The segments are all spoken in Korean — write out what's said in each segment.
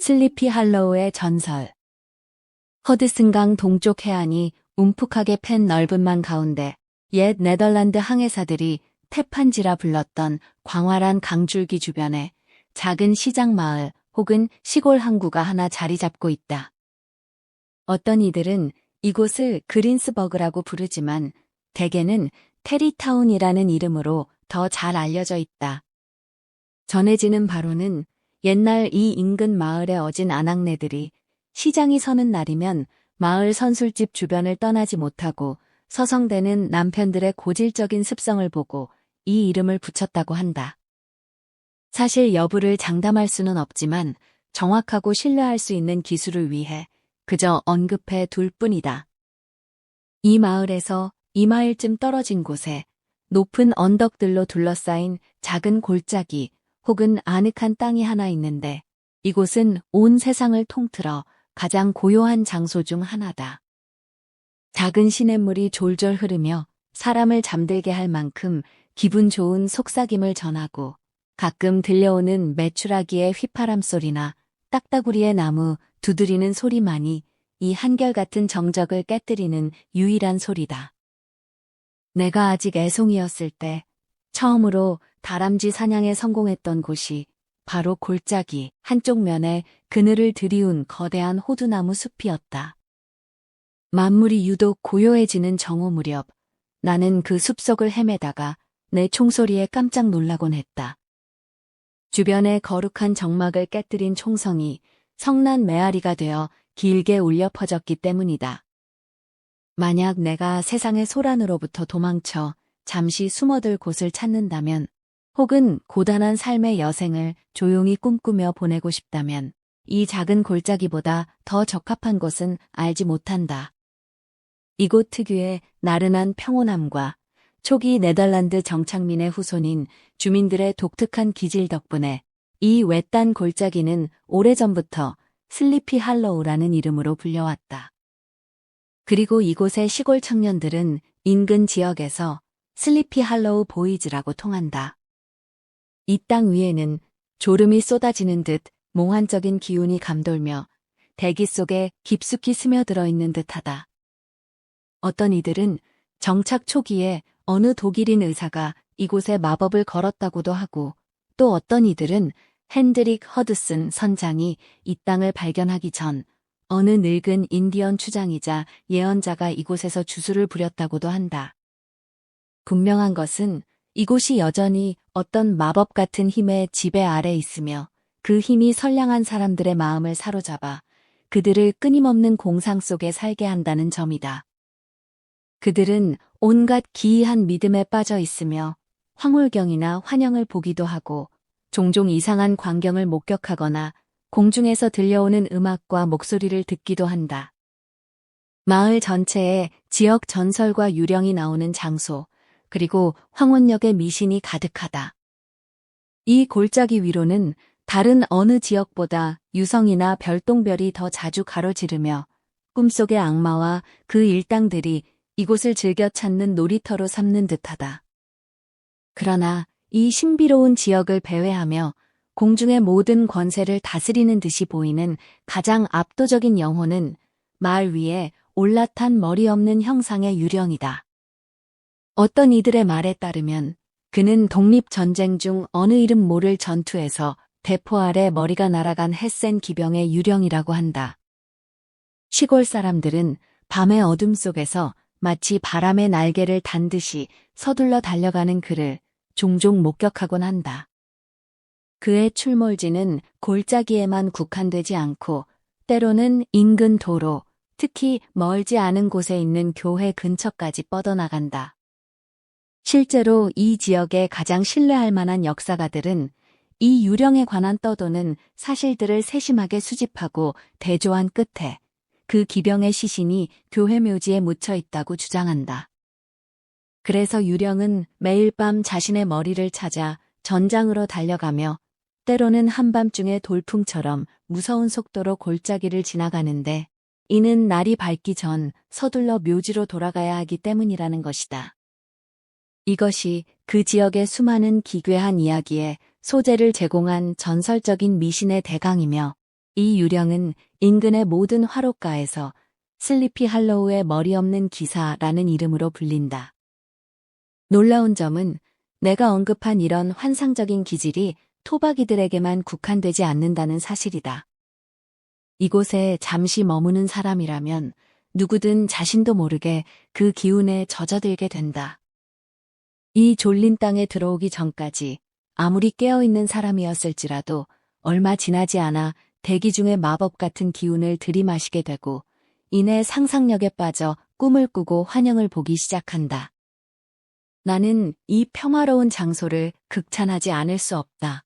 슬리피 할로우의 전설. 허드슨강 동쪽 해안이 움푹하게 팬 넓은 만 가운데 옛 네덜란드 항해사들이 태판지라 불렀던 광활한 강줄기 주변에 작은 시장 마을 혹은 시골 항구가 하나 자리 잡고 있다. 어떤 이들은 이곳을 그린스버그라고 부르지만 대개는 테리타운이라는 이름으로 더 잘 알려져 있다. 전해지는 바로는 옛날 이 인근 마을에 어진 아낙네들이 시장이 서는 날이면 마을 선술집 주변을 떠나지 못하고 서성대는 남편들의 고질적인 습성을 보고 이 이름을 붙였다고 한다. 사실 여부를 장담할 수는 없지만 정확하고 신뢰할 수 있는 기술을 위해 그저 언급해 둘 뿐이다. 이 마을에서 2마일쯤 떨어진 곳에 높은 언덕들로 둘러싸인 작은 골짜기 혹은 아늑한 땅이 하나 있는데 이곳은 온 세상을 통틀어 가장 고요한 장소 중 하나다. 작은 시냇물이 졸졸 흐르며 사람을 잠들게 할 만큼 기분 좋은 속삭임을 전하고 가끔 들려오는 메추라기의 휘파람 소리나 딱따구리의 나무 두드리는 소리만이 이 한결같은 정적을 깨뜨리는 유일한 소리다. 내가 아직 애송이였을 때 처음으로 다람쥐 사냥에 성공했던 곳이 바로 골짜기 한쪽 면에 그늘을 들이운 거대한 호두나무 숲이었다. 만물이 유독 고요해지는 정오 무렵 나는 그 숲속을 헤매다가 내 총소리에 깜짝 놀라곤 했다. 주변의 거룩한 정막을 깨뜨린 총성이 성난 메아리가 되어 길게 울려 퍼졌기 때문이다. 만약 내가 세상의 소란으로부터 도망쳐 잠시 숨어들 곳을 찾는다면 혹은 고단한 삶의 여생을 조용히 꿈꾸며 보내고 싶다면 이 작은 골짜기보다 더 적합한 곳은 알지 못한다. 이곳 특유의 나른한 평온함과 초기 네덜란드 정착민의 후손인 주민들의 독특한 기질 덕분에 이 외딴 골짜기는 오래전부터 슬리피 할로우라는 이름으로 불려왔다. 그리고 이곳의 시골 청년들은 인근 지역에서 슬리피 할로우 보이즈라고 통한다. 이 땅 위에는 졸음이 쏟아지는 듯 몽환적인 기운이 감돌며 대기 속에 깊숙이 스며들어 있는 듯하다. 어떤 이들은 정착 초기에 어느 독일인 의사가 이곳에 마법을 걸었다고도 하고 또 어떤 이들은 핸드릭 허드슨 선장이 이 땅을 발견하기 전 어느 늙은 인디언 추장이자 예언자가 이곳에서 주술을 부렸다고도 한다. 분명한 것은 이곳이 여전히 어떤 마법 같은 힘의 지배 아래 있으며 그 힘이 선량한 사람들의 마음을 사로잡아 그들을 끊임없는 공상 속에 살게 한다는 점이다. 그들은 온갖 기이한 믿음에 빠져 있으며 황홀경이나 환영을 보기도 하고 종종 이상한 광경을 목격하거나 공중에서 들려오는 음악과 목소리를 듣기도 한다. 마을 전체에 지역 전설과 유령이 나오는 장소, 그리고 황혼역의 미신이 가득하다. 이 골짜기 위로는 다른 어느 지역보다 유성이나 별똥별이 더 자주 가로지르며 꿈속의 악마와 그 일당들이 이곳을 즐겨 찾는 놀이터로 삼는 듯하다. 그러나 이 신비로운 지역을 배회하며 공중의 모든 권세를 다스리는 듯이 보이는 가장 압도적인 영혼은 마을 위에 올라탄 머리 없는 형상의 유령이다. 어떤 이들의 말에 따르면 그는 독립전쟁 중 어느 이름 모를 전투에서 대포 아래 머리가 날아간 햇센 기병의 유령이라고 한다. 시골 사람들은 밤의 어둠 속에서 마치 바람의 날개를 단 듯이 서둘러 달려가는 그를 종종 목격하곤 한다. 그의 출몰지는 골짜기에만 국한되지 않고 때로는 인근 도로, 특히 멀지 않은 곳에 있는 교회 근처까지 뻗어나간다. 실제로 이 지역의 가장 신뢰할 만한 역사가들은 이 유령에 관한 떠도는 사실들을 세심하게 수집하고 대조한 끝에 그 기병의 시신이 교회 묘지에 묻혀 있다고 주장한다. 그래서 유령은 매일 밤 자신의 머리를 찾아 전장으로 달려가며 때로는 한밤중에 돌풍처럼 무서운 속도로 골짜기를 지나가는데 이는 날이 밝기 전 서둘러 묘지로 돌아가야 하기 때문이라는 것이다. 이것이 그 지역의 수많은 기괴한 이야기에 소재를 제공한 전설적인 미신의 대강이며 이 유령은 인근의 모든 화롯가에서 슬리피 할로우의 머리 없는 기사라는 이름으로 불린다. 놀라운 점은 내가 언급한 이런 환상적인 기질이 토박이들에게만 국한되지 않는다는 사실이다. 이곳에 잠시 머무는 사람이라면 누구든 자신도 모르게 그 기운에 젖어들게 된다. 이 졸린 땅에 들어오기 전까지 아무리 깨어있는 사람이었을지라도 얼마 지나지 않아 대기 중의 마법 같은 기운을 들이마시게 되고 이내 상상력에 빠져 꿈을 꾸고 환영을 보기 시작한다. 나는 이 평화로운 장소를 극찬하지 않을 수 없다.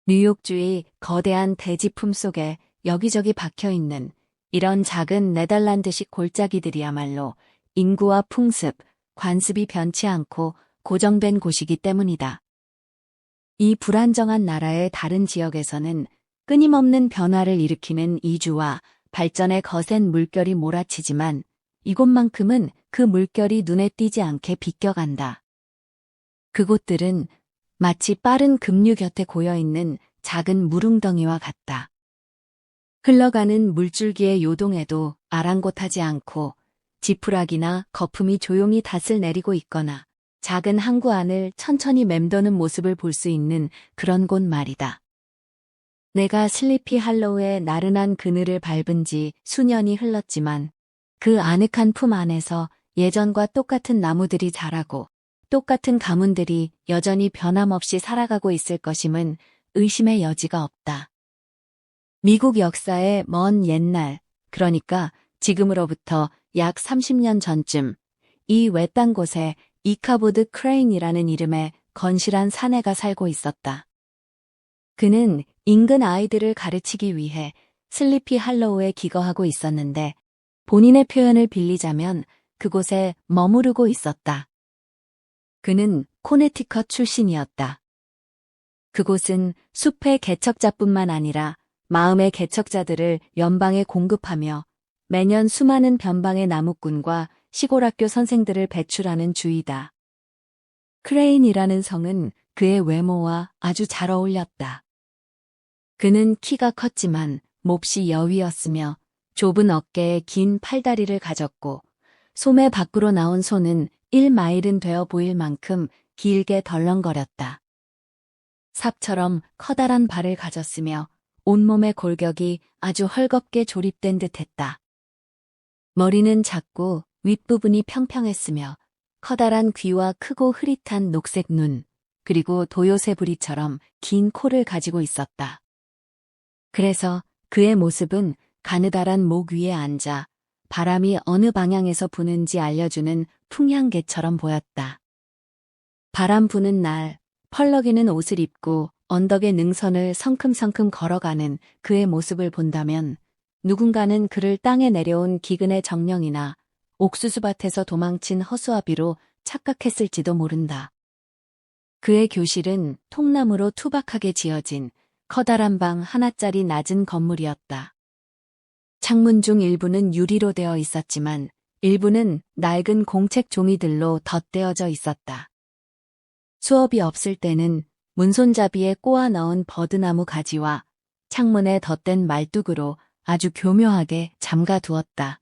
뉴욕주의 거대한 대지 품속에 여기저기 박혀있는 이런 작은 네덜란드식 골짜기들이야말로 인구와 풍습, 관습이 변치 않고 고정된 곳이기 때문이다. 이 불안정한 나라의 다른 지역에서는 끊임없는 변화를 일으키는 이주와 발전의 거센 물결이 몰아치지만 이곳만큼은 그 물결이 눈에 띄지 않게 비껴간다. 그곳들은 마치 빠른 급류 곁에 고여있는 작은 물웅덩이와 같다. 흘러가는 물줄기의 요동에도 아랑곳하지 않고 지푸라기나 거품이 조용히 닷을 내리고 있거나 작은 항구 안을 천천히 맴도는 모습을 볼 수 있는 그런 곳 말이다. 내가 슬리피 할로우의 나른한 그늘을 밟은 지 수년이 흘렀지만 그 아늑한 품 안에서 예전과 똑같은 나무들이 자라고 똑같은 가문들이 여전히 변함없이 살아가고 있을 것임은 의심의 여지가 없다. 미국 역사의 먼 옛날, 그러니까 지금으로부터 약 30년 전쯤 이 외딴 곳에 이카보드 크레인이라는 이름의 건실한 사내가 살고 있었다. 그는 인근 아이들을 가르치기 위해 슬리피 할로우에 기거하고 있었는데 본인의 표현을 빌리자면 그곳에 머무르고 있었다. 그는 코네티컷 출신이었다. 그곳은 숲의 개척자뿐만 아니라 마음의 개척자들을 연방에 공급하며 매년 수많은 변방의 나무꾼과 시골학교 선생들을 배출하는 주이다. 크레인이라는 성은 그의 외모와 아주 잘 어울렸다. 그는 키가 컸지만 몹시 여위였으며 좁은 어깨에 긴 팔다리를 가졌고 소매 밖으로 나온 손은 1마일은 되어 보일 만큼 길게 덜렁거렸다. 삽처럼 커다란 발을 가졌으며 온몸의 골격이 아주 헐겁게 조립된 듯했다. 머리는 작고 윗부분이 평평했으며 커다란 귀와 크고 흐릿한 녹색 눈, 그리고 도요새부리처럼 긴 코를 가지고 있었다. 그래서 그의 모습은 가느다란 목 위에 앉아 바람이 어느 방향에서 부는지 알려주는 풍향계처럼 보였다. 바람 부는 날 펄럭이는 옷을 입고 언덕의 능선을 성큼성큼 걸어가는 그의 모습을 본다면 누군가는 그를 땅에 내려온 기근의 정령이나 옥수수밭에서 도망친 허수아비로 착각했을지도 모른다. 그의 교실은 통나무로 투박하게 지어진 커다란 방 하나짜리 낮은 건물이었다. 창문 중 일부는 유리로 되어 있었지만 일부는 낡은 공책 종이들로 덧대어져 있었다. 수업이 없을 때는 문손잡이에 꼬아 넣은 버드나무 가지와 창문에 덧댄 말뚝으로 아주 교묘하게 잠가 두었다.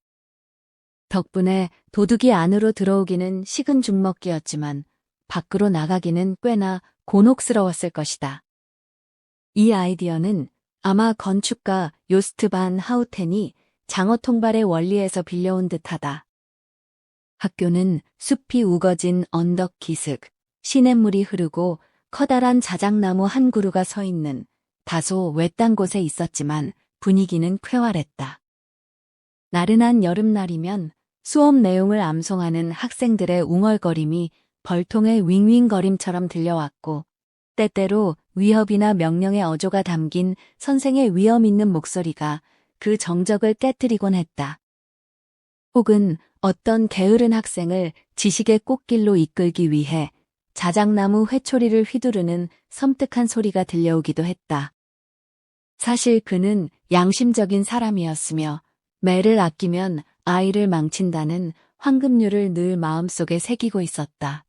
덕분에 도둑이 안으로 들어오기는 식은 죽 먹기였지만 밖으로 나가기는 꽤나 곤혹스러웠을 것이다. 이 아이디어는 아마 건축가 요스트 반 하우텐이 장어 통발의 원리에서 빌려온 듯하다. 학교는 숲이 우거진 언덕 기슭, 시냇물이 흐르고 커다란 자작나무 한 그루가 서 있는 다소 외딴 곳에 있었지만 분위기는 쾌활했다. 나른한 여름날이면 수업 내용을 암송하는 학생들의 웅얼거림이 벌통의 윙윙거림처럼 들려왔고 때때로 위협이나 명령의 어조가 담긴 선생의 위험 있는 목소리가 그 정적을 깨뜨리곤 했다. 혹은 어떤 게으른 학생을 지식의 꽃길로 이끌기 위해 자작나무 회초리를 휘두르는 섬뜩한 소리가 들려오기도 했다. 사실 그는 양심적인 사람이었으며 매를 아끼면 아이를 망친다는 황금률을 늘 마음속에 새기고 있었다.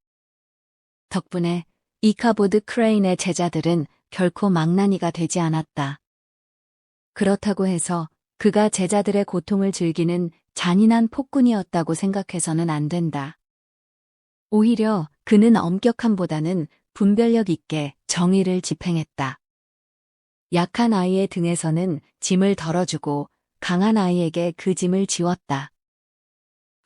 덕분에 이카보드 크레인의 제자들은 결코 망나니가 되지 않았다. 그렇다고 해서 그가 제자들의 고통을 즐기는 잔인한 폭군이었다고 생각해서는 안 된다. 오히려 그는 엄격함보다는 분별력 있게 정의를 집행했다. 약한 아이의 등에서는 짐을 덜어주고 강한 아이에게 그 짐을 지웠다.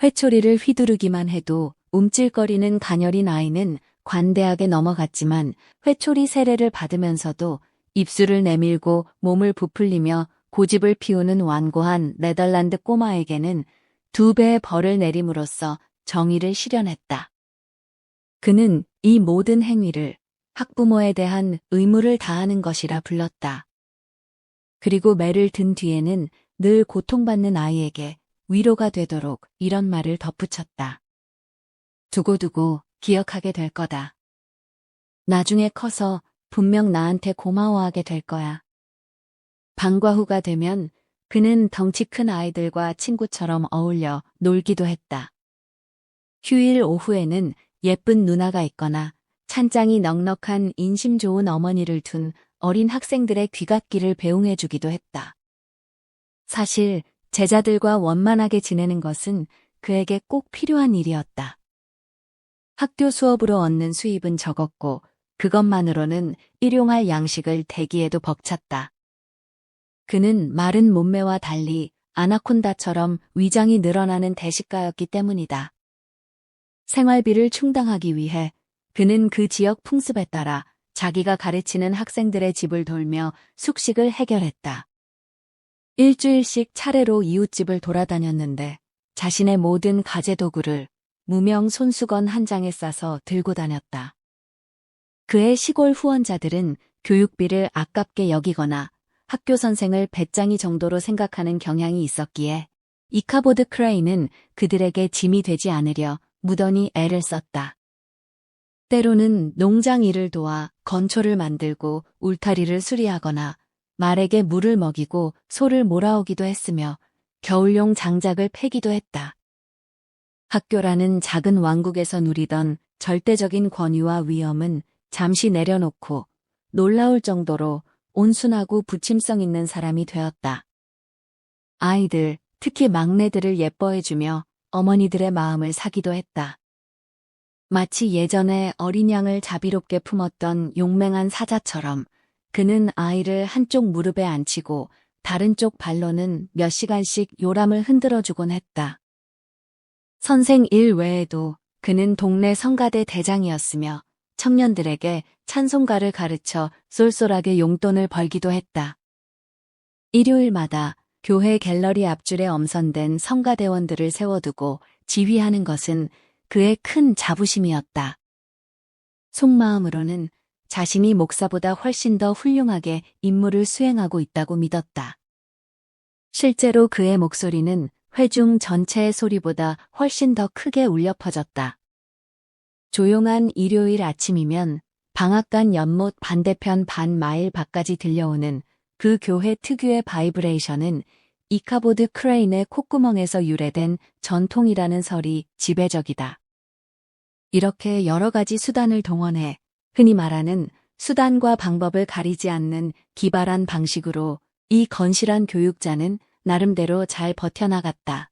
회초리를 휘두르기만 해도 움찔거리는 가녀린 아이는 관대하게 넘어갔지만 회초리 세례를 받으면서도 입술을 내밀고 몸을 부풀리며 고집을 피우는 완고한 네덜란드 꼬마에게는 2배의 벌을 내림으로써 정의를 실현했다. 그는 이 모든 행위를 학부모에 대한 의무를 다하는 것이라 불렀다. 그리고 매를 든 뒤에는 늘 고통받는 아이에게 위로가 되도록 이런 말을 덧붙였다. 두고두고 기억하게 될 거다. 나중에 커서 분명 나한테 고마워하게 될 거야. 방과 후가 되면 그는 덩치 큰 아이들과 친구처럼 어울려 놀기도 했다. 휴일 오후에는 예쁜 누나가 있거나 찬장이 넉넉한 인심 좋은 어머니를 둔 어린 학생들의 귀갓길을 배웅해주기도 했다. 사실 제자들과 원만하게 지내는 것은 그에게 꼭 필요한 일이었다. 학교 수업으로 얻는 수입은 적었고 그것만으로는 일용할 양식을 대기에도 벅찼다. 그는 마른 몸매와 달리 아나콘다처럼 위장이 늘어나는 대식가였기 때문이다. 생활비를 충당하기 위해 그는 그 지역 풍습에 따라 자기가 가르치는 학생들의 집을 돌며 숙식을 해결했다. 일주일씩 차례로 이웃집을 돌아다녔는데 자신의 모든 가재도구를 무명 손수건 한 장에 싸서 들고 다녔다. 그의 시골 후원자들은 교육비를 아깝게 여기거나 학교 선생을 배짱이 정도로 생각하는 경향이 있었기에 이카보드 크레인은 그들에게 짐이 되지 않으려 무던히 애를 썼다. 때로는 농장 일을 도와 건초를 만들고 울타리를 수리하거나 말에게 물을 먹이고 소를 몰아오기도 했으며 겨울용 장작을 패기도 했다. 학교라는 작은 왕국에서 누리던 절대적인 권위와 위엄은 잠시 내려놓고 놀라울 정도로 온순하고 부침성 있는 사람이 되었다. 아이들, 특히 막내들을 예뻐해주며 어머니들의 마음을 사기도 했다. 마치 예전에 어린 양을 자비롭게 품었던 용맹한 사자처럼 그는 아이를 한쪽 무릎에 앉히고 다른 쪽 발로는 몇 시간씩 요람을 흔들어주곤 했다. 선생 일 외에도 그는 동네 성가대 대장이었으며 청년들에게 찬송가를 가르쳐 쏠쏠하게 용돈을 벌기도 했다. 일요일마다 교회 갤러리 앞줄에 엄선된 성가대원들을 세워두고 지휘하는 것은 그의 큰 자부심이었다. 속마음으로는 자신이 목사보다 훨씬 더 훌륭하게 임무를 수행하고 있다고 믿었다. 실제로 그의 목소리는 회중 전체의 소리보다 훨씬 더 크게 울려 퍼졌다. 조용한 일요일 아침이면 방앗간 연못 반대편 반 마일 밖까지 들려오는 그 교회 특유의 바이브레이션은 이카보드 크레인의 콧구멍에서 유래된 전통이라는 설이 지배적이다. 이렇게 여러 가지 수단을 동원해 흔히 말하는 수단과 방법을 가리지 않는 기발한 방식으로 이 건실한 교육자는 나름대로 잘 버텨나갔다.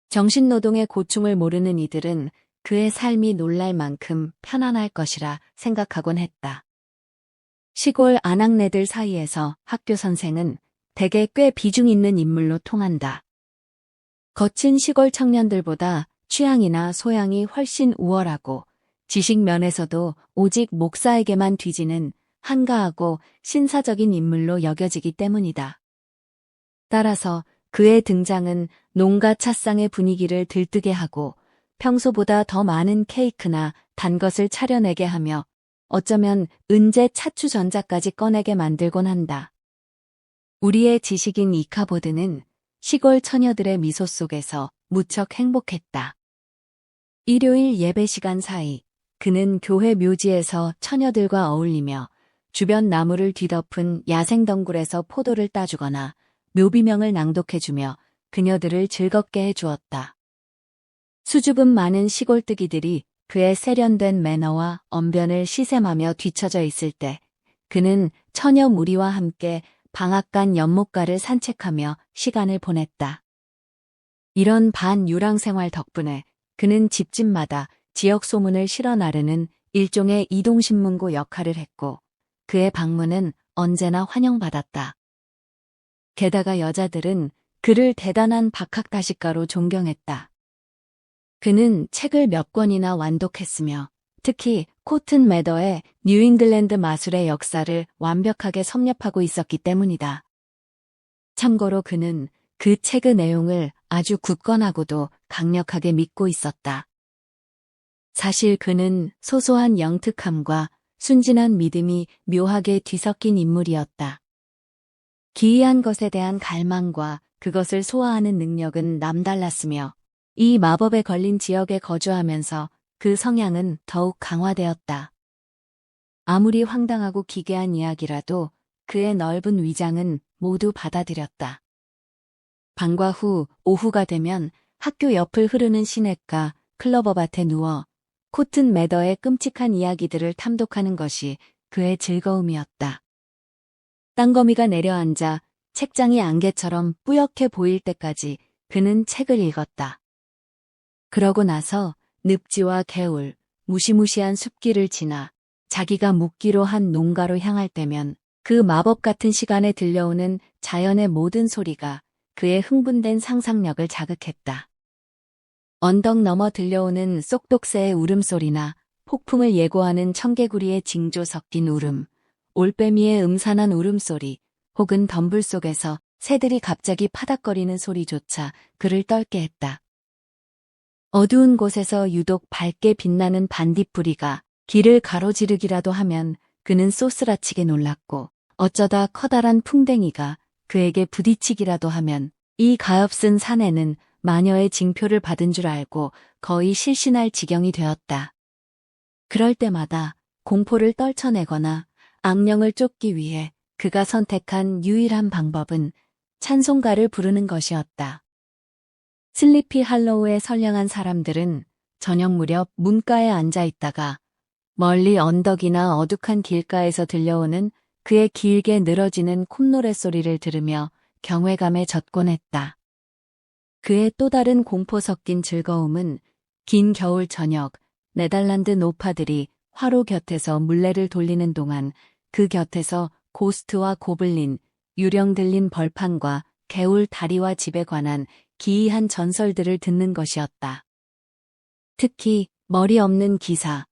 정신노동의 고충을 모르는 이들은 그의 삶이 놀랄 만큼 편안할 것이라 생각하곤 했다. 시골 아낙네들 사이에서 학교 선생은 대개 꽤 비중 있는 인물로 통한다. 거친 시골 청년들보다 취향이나 소양이 훨씬 우월하고 지식 면에서도 오직 목사에게만 뒤지는 한가하고 신사적인 인물로 여겨지기 때문이다. 따라서 그의 등장은 농가 찻상의 분위기를 들뜨게 하고 평소보다 더 많은 케이크나 단 것을 차려내게 하며 어쩌면 은재 차추 전자까지 꺼내게 만들곤 한다. 우리의 지식인 이카보드는 시골 처녀들의 미소 속에서 무척 행복했다. 일요일 예배 시간 사이 그는 교회 묘지에서 처녀들과 어울리며 주변 나무를 뒤덮은 야생덩굴에서 포도를 따주거나 묘비명을 낭독해주며 그녀들을 즐겁게 해주었다. 수줍음 많은 시골뜨기들이 그의 세련된 매너와 언변을 시샘하며 뒤처져 있을 때 그는 처녀 무리와 함께 방앗간 연못가를 산책하며 시간을 보냈다. 이런 반유랑 생활 덕분에 그는 집집마다 지역 소문을 실어 나르는 일종의 이동신문고 역할을 했고 그의 방문은 언제나 환영받았다. 게다가 여자들은 그를 대단한 박학다식가로 존경했다. 그는 책을 몇 권이나 완독했으며 특히 코튼 매더의 뉴잉글랜드 마술의 역사를 완벽하게 섭렵하고 있었기 때문이다. 참고로 그는 그 책의 내용을 아주 굳건하고도 강력하게 믿고 있었다. 사실 그는 소소한 영특함과 순진한 믿음이 묘하게 뒤섞인 인물이었다. 기이한 것에 대한 갈망과 그것을 소화하는 능력은 남달랐으며 이 마법에 걸린 지역에 거주하면서 그 성향은 더욱 강화되었다. 아무리 황당하고 기괴한 이야기라도 그의 넓은 위장은 모두 받아들였다. 방과 후 오후가 되면 학교 옆을 흐르는 시냇가 클로버밭에 누워 코튼 매더의 끔찍한 이야기들을 탐독하는 것이 그의 즐거움이었다. 땅거미가 내려앉아 책장이 안개처럼 뿌옇게 보일 때까지 그는 책을 읽었다. 그러고 나서 늪지와 개울, 무시무시한 숲길을 지나 자기가 묵기로 한 농가로 향할 때면 그 마법 같은 시간에 들려오는 자연의 모든 소리가 그의 흥분된 상상력을 자극했다. 언덕 너머 들려오는 쏙독새의 울음소리나 폭풍을 예고하는 청개구리의 징조 섞인 울음, 올빼미의 음산한 울음소리, 혹은 덤불 속에서 새들이 갑자기 파닥거리는 소리조차 그를 떨게 했다. 어두운 곳에서 유독 밝게 빛나는 반딧불이가 길을 가로지르기라도 하면 그는 쏘스라치게 놀랐고 어쩌다 커다란 풍뎅이가 그에게 부딪히기라도 하면 이 가엾은 사내는 마녀의 징표를 받은 줄 알고 거의 실신할 지경이 되었다. 그럴 때마다 공포를 떨쳐내거나 악령을 쫓기 위해 그가 선택한 유일한 방법은 찬송가를 부르는 것이었다. 슬리피 할로우에 선량한 사람들은 저녁 무렵 문가에 앉아 있다가 멀리 언덕이나 어둑한 길가에서 들려오는 그의 길게 늘어지는 콧노래 소리를 들으며 경외감에 젖곤 했다. 그의 또 다른 공포 섞인 즐거움은 긴 겨울 저녁 네덜란드 노파들이 화로 곁에서 물레를 돌리는 동안 그 곁에서 고스트와 고블린, 유령 들린 벌판과 개울 다리와 집에 관한 기이한 전설들을 듣는 것이었다. 특히 머리 없는 기사,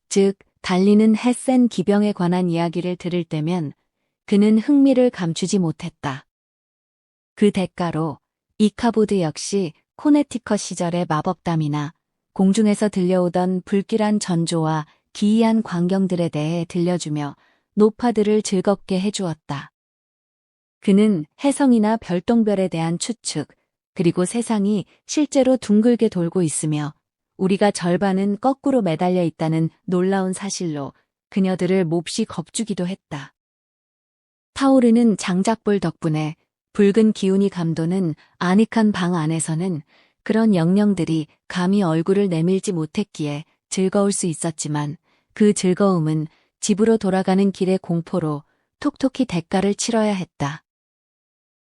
즉 달리는 햇센 기병에 관한 이야기를 들을 때면 그는 흥미를 감추지 못했다. 그 대가로 이카보드 역시 코네티컷 시절의 마법담이나 공중에서 들려오던 불길한 전조와 기이한 광경들에 대해 들려주며 노파들을 즐겁게 해주었다. 그는 혜성이나 별똥별에 대한 추측, 그리고 세상이 실제로 둥글게 돌고 있으며 우리가 절반은 거꾸로 매달려 있다는 놀라운 사실로 그녀들을 몹시 겁주기도 했다. 타오르는 장작불 덕분에 붉은 기운이 감도는 아늑한 방 안에서는 그런 영령들이 감히 얼굴을 내밀지 못했기에 즐거울 수 있었지만 그 즐거움은 집으로 돌아가는 길의 공포로 톡톡히 대가를 치러야 했다.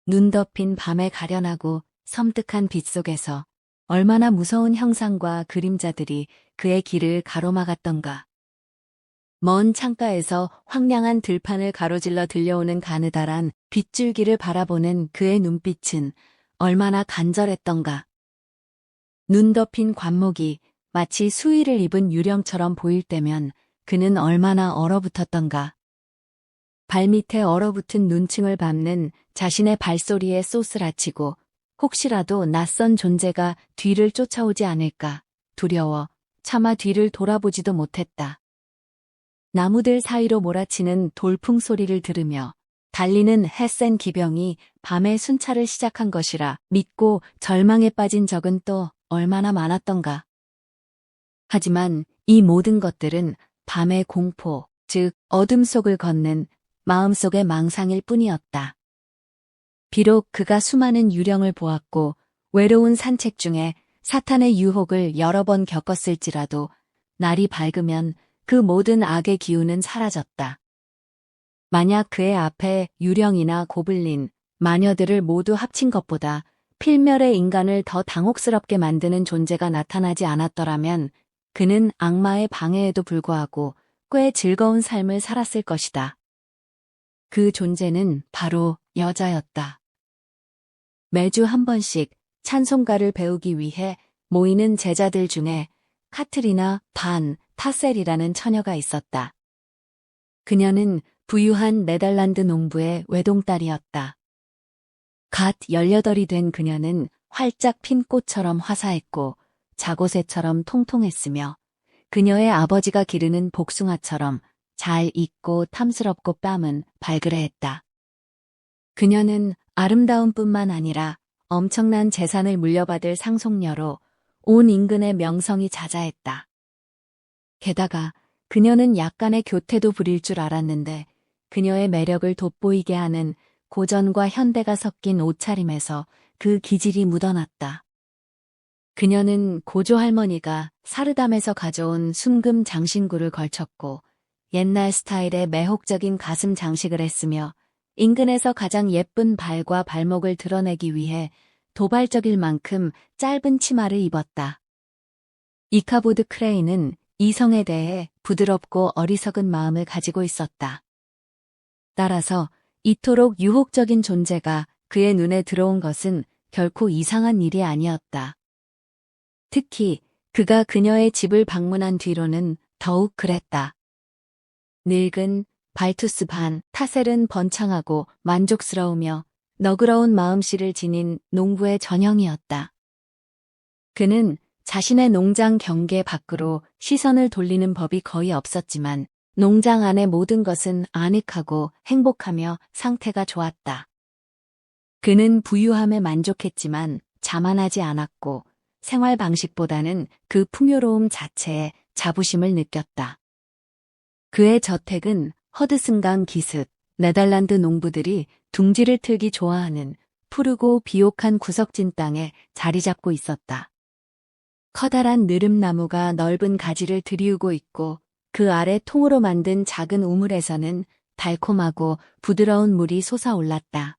눈 덮인 밤에 가련하고 섬뜩한 빛 속에서 얼마나 무서운 형상과 그림자들이 그의 길을 가로막았던가. 먼 창가에서 황량한 들판을 가로질러 들려오는 가느다란 빗줄기를 바라보는 그의 눈빛은 얼마나 간절했던가. 눈 덮인 관목이 마치 수의를 입은 유령처럼 보일 때면 그는 얼마나 얼어붙었던가. 발밑에 얼어붙은 눈층을 밟는 자신의 발소리에 쏘스라치고 혹시라도 낯선 존재가 뒤를 쫓아오지 않을까 두려워 차마 뒤를 돌아보지도 못했다. 나무들 사이로 몰아치는 돌풍 소리를 들으며 달리는 햇센 기병이 밤에 순찰을 시작한 것이라 믿고 절망에 빠진 적은 또 얼마나 많았던가. 하지만 이 모든 것들은 밤의 공포, 즉 어둠 속을 걷는 마음속의 망상일 뿐이었다. 비록 그가 수많은 유령을 보았고 외로운 산책 중에 사탄의 유혹을 여러 번 겪었을지라도 날이 밝으면 그 모든 악의 기운은 사라졌다. 만약 그의 앞에 유령이나 고블린, 마녀들을 모두 합친 것보다 필멸의 인간을 더 당혹스럽게 만드는 존재가 나타나지 않았더라면 그는 악마의 방해에도 불구하고 꽤 즐거운 삶을 살았을 것이다. 그 존재는 바로 여자였다. 매주 한 번씩 찬송가를 배우기 위해 모이는 제자들 중에 카트리나 반 타셀이라는 처녀가 있었다. 그녀는 부유한 네덜란드 농부의 외동딸이었다. 갓 18이 된 그녀는 활짝 핀 꽃처럼 화사했고 자고새처럼 통통했으며 그녀의 아버지가 기르는 복숭아처럼 잘 익고 탐스럽고 뺨은 발그레했다. 그녀는 아름다운 뿐만 아니라 엄청난 재산을 물려받을 상속녀로 온 인근의 명성이 자자했다. 게다가 그녀는 약간의 교태도 부릴 줄 알았는데 그녀의 매력을 돋보이게 하는 고전과 현대가 섞인 옷차림에서 그 기질이 묻어났다. 그녀는 고조 할머니가 사르담에서 가져온 순금 장신구를 걸쳤고 옛날 스타일의 매혹적인 가슴 장식을 했으며 인근에서 가장 예쁜 발과 발목을 드러내기 위해 도발적일 만큼 짧은 치마를 입었다. 이카보드 크레인은 이성에 대해 부드럽고 어리석은 마음을 가지고 있었다. 따라서 이토록 유혹적인 존재가 그의 눈에 들어온 것은 결코 이상한 일이 아니었다. 특히 그가 그녀의 집을 방문한 뒤로는 더욱 그랬다. 늙은 발투스 반 타셀은 번창하고 만족스러우며 너그러운 마음씨를 지닌 농부의 전형이었다. 그는 자신의 농장 경계 밖으로 시선을 돌리는 법이 거의 없었지만 농장 안의 모든 것은 아늑하고 행복하며 상태가 좋았다. 그는 부유함에 만족했지만 자만하지 않았고 생활 방식보다는 그 풍요로움 자체에 자부심을 느꼈다. 그의 저택은 허드슨강 기슭, 네덜란드 농부들이 둥지를 틀기 좋아하는 푸르고 비옥한 구석진 땅에 자리 잡고 있었다. 커다란 느릅나무가 넓은 가지를 들이우고 있고 그 아래 통으로 만든 작은 우물에서는 달콤하고 부드러운 물이 솟아올랐다.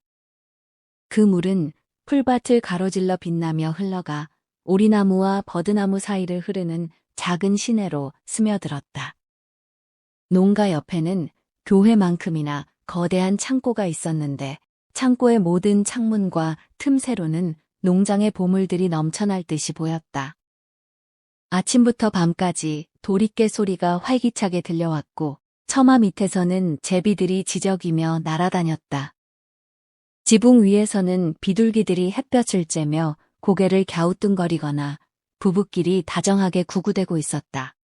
그 물은 풀밭을 가로질러 빛나며 흘러가 오리나무와 버드나무 사이를 흐르는 작은 시내로 스며들었다. 농가 옆에는 교회만큼이나 거대한 창고가 있었는데 창고의 모든 창문과 틈새로는 농장의 보물들이 넘쳐날 듯이 보였다. 아침부터 밤까지 도리깨 소리가 활기차게 들려왔고 처마 밑에서는 제비들이 지저귀며 날아다녔다. 지붕 위에서는 비둘기들이 햇볕을 쬐며 고개를 갸우뚱거리거나 부부끼리 다정하게 구구대고 있었다.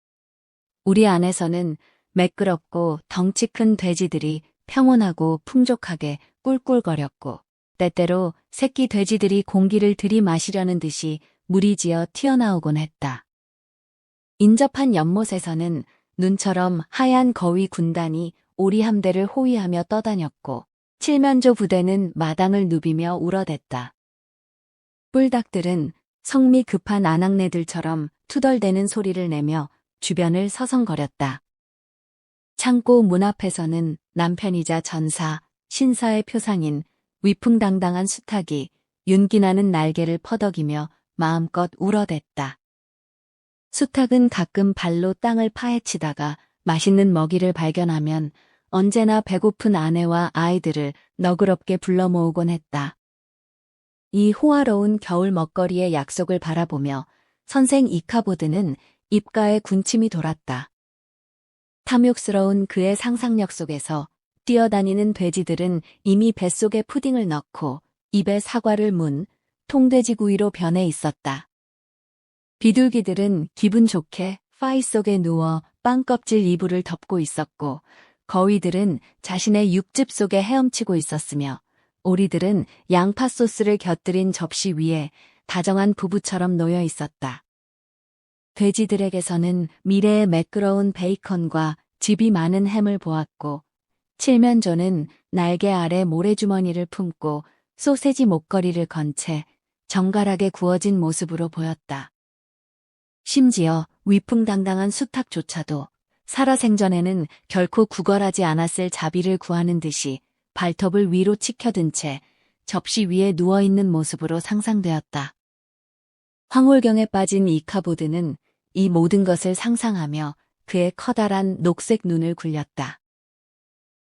우리 안에서는 매끄럽고 덩치 큰 돼지들이 평온하고 풍족하게 꿀꿀거렸고 때때로 새끼 돼지들이 공기를 들이마시려는 듯이 무리지어 튀어나오곤 했다. 인접한 연못에서는 눈처럼 하얀 거위 군단이 오리 함대를 호위하며 떠다녔고 칠면조 부대는 마당을 누비며 울어댔다. 뿔닭들은 성미 급한 아낙네들처럼 투덜대는 소리를 내며 주변을 서성거렸다. 창고 문 앞에서는 남편이자 전사, 신사의 표상인 위풍당당한 수탉이 윤기나는 날개를 퍼덕이며 마음껏 울어댔다. 수탉은 가끔 발로 땅을 파헤치다가 맛있는 먹이를 발견하면 언제나 배고픈 아내와 아이들을 너그럽게 불러 모으곤 했다. 이 호화로운 겨울 먹거리의 약속을 바라보며 선생 이카보드는 입가에 군침이 돌았다. 탐욕스러운 그의 상상력 속에서 뛰어다니는 돼지들은 이미 뱃속에 푸딩을 넣고 입에 사과를 문 통돼지구이로 변해 있었다. 비둘기들은 기분 좋게 파이 속에 누워 빵껍질 이불을 덮고 있었고 거위들은 자신의 육즙 속에 헤엄치고 있었으며 오리들은 양파 소스를 곁들인 접시 위에 다정한 부부처럼 놓여 있었다. 돼지들에게서는 미래의 매끄러운 베이컨과 즙이 많은 햄을 보았고 칠면조는 날개 아래 모래주머니를 품고 소세지 목걸이를 건 채 정갈하게 구워진 모습으로 보였다. 심지어 위풍당당한 수탉조차도 살아생전에는 결코 구걸하지 않았을 자비를 구하는 듯이 발톱을 위로 치켜든 채 접시 위에 누워있는 모습으로 상상되었다. 황홀경에 빠진 이카보드는 이 모든 것을 상상하며 그의 커다란 녹색 눈을 굴렸다.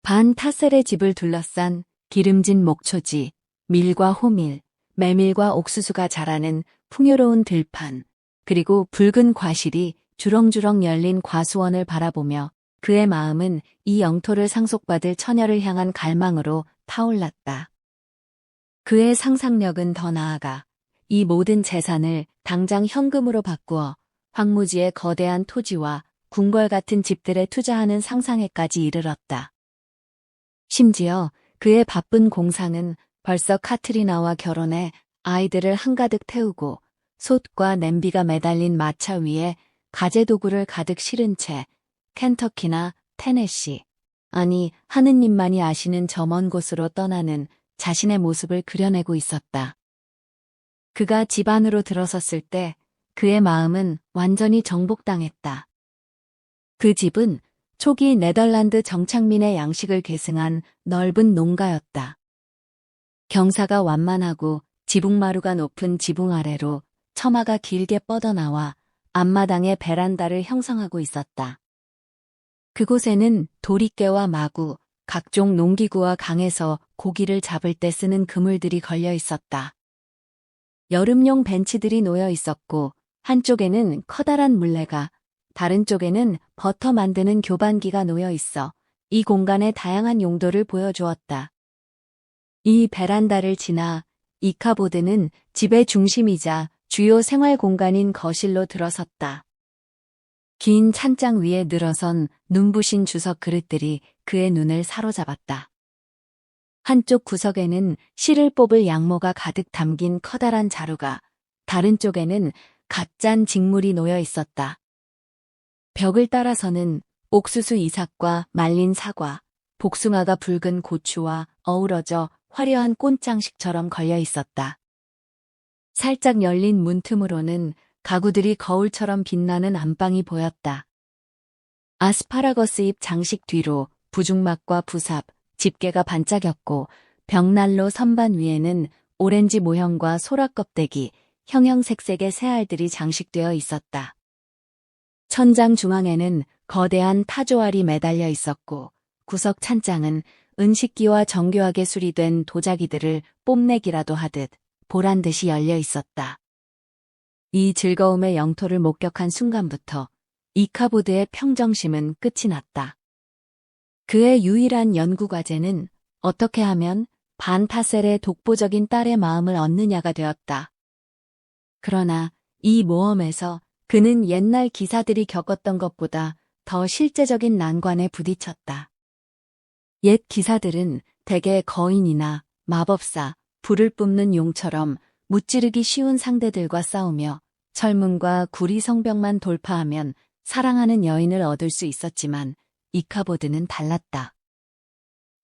반 타셀의 집을 둘러싼 기름진 목초지, 밀과 호밀, 메밀과 옥수수가 자라는 풍요로운 들판, 그리고 붉은 과실이 주렁주렁 열린 과수원을 바라보며 그의 마음은 이 영토를 상속받을 처녀를 향한 갈망으로 타올랐다. 그의 상상력은 더 나아가 이 모든 재산을 당장 현금으로 바꾸어 황무지의 거대한 토지와 궁궐 같은 집들에 투자하는 상상에까지 이르렀다. 심지어 그의 바쁜 공상은 벌써 카트리나와 결혼해 아이들을 한가득 태우고 솥과 냄비가 매달린 마차 위에 가재도구를 가득 실은 채 켄터키나 테네시, 아니 하느님만이 아시는 저 먼 곳으로 떠나는 자신의 모습을 그려내고 있었다. 그가 집 안으로 들어섰을 때 그의 마음은 완전히 정복당했다. 그 집은 초기 네덜란드 정착민의 양식을 계승한 넓은 농가였다. 경사가 완만하고 지붕마루가 높은 지붕 아래로 처마가 길게 뻗어나와 앞마당에 베란다를 형성하고 있었다. 그곳에는 도리깨와 마구, 각종 농기구와 강에서 고기를 잡을 때 쓰는 그물들이 걸려 있었다. 여름용 벤치들이 놓여 있었고 한쪽에는 커다란 물레가, 다른 쪽에는 버터 만드는 교반기가 놓여 있어 이 공간의 다양한 용도를 보여주었다. 이 베란다를 지나 이카보드는 집의 중심이자 주요 생활 공간인 거실로 들어섰다. 긴 찬장 위에 늘어선 눈부신 주석 그릇들이 그의 눈을 사로잡았다. 한쪽 구석에는 실을 뽑을 양모가 가득 담긴 커다란 자루가, 다른 쪽에는 갓 짠 직물이 놓여 있었다. 벽을 따라서는 옥수수 이삭과 말린 사과, 복숭아가 붉은 고추와 어우러져 화려한 꽃장식처럼 걸려 있었다. 살짝 열린 문틈으로는 가구들이 거울처럼 빛나는 안방이 보였다. 아스파라거스 잎 장식 뒤로 부중막과 부삽, 집게가 반짝였고 벽난로 선반 위에는 오렌지 모형과 소라 껍데기, 형형색색의 새알들이 장식되어 있었다. 천장 중앙에는 거대한 타조알이 매달려 있었고 구석 찬장은 은식기와 정교하게 수리된 도자기들을 뽐내기라도 하듯 보란듯이 열려 있었다. 이 즐거움의 영토를 목격한 순간부터 이카보드의 평정심은 끝이 났다. 그의 유일한 연구과제는 어떻게 하면 반타셀의 독보적인 딸의 마음을 얻느냐가 되었다. 그러나 이 모험에서 그는 옛날 기사들이 겪었던 것보다 더 실제적인 난관에 부딪혔다. 옛 기사들은 대개 거인이나 마법사, 불을 뿜는 용처럼 무찌르기 쉬운 상대들과 싸우며 철문과 구리 성벽만 돌파하면 사랑하는 여인을 얻을 수 있었지만 이카보드는 달랐다.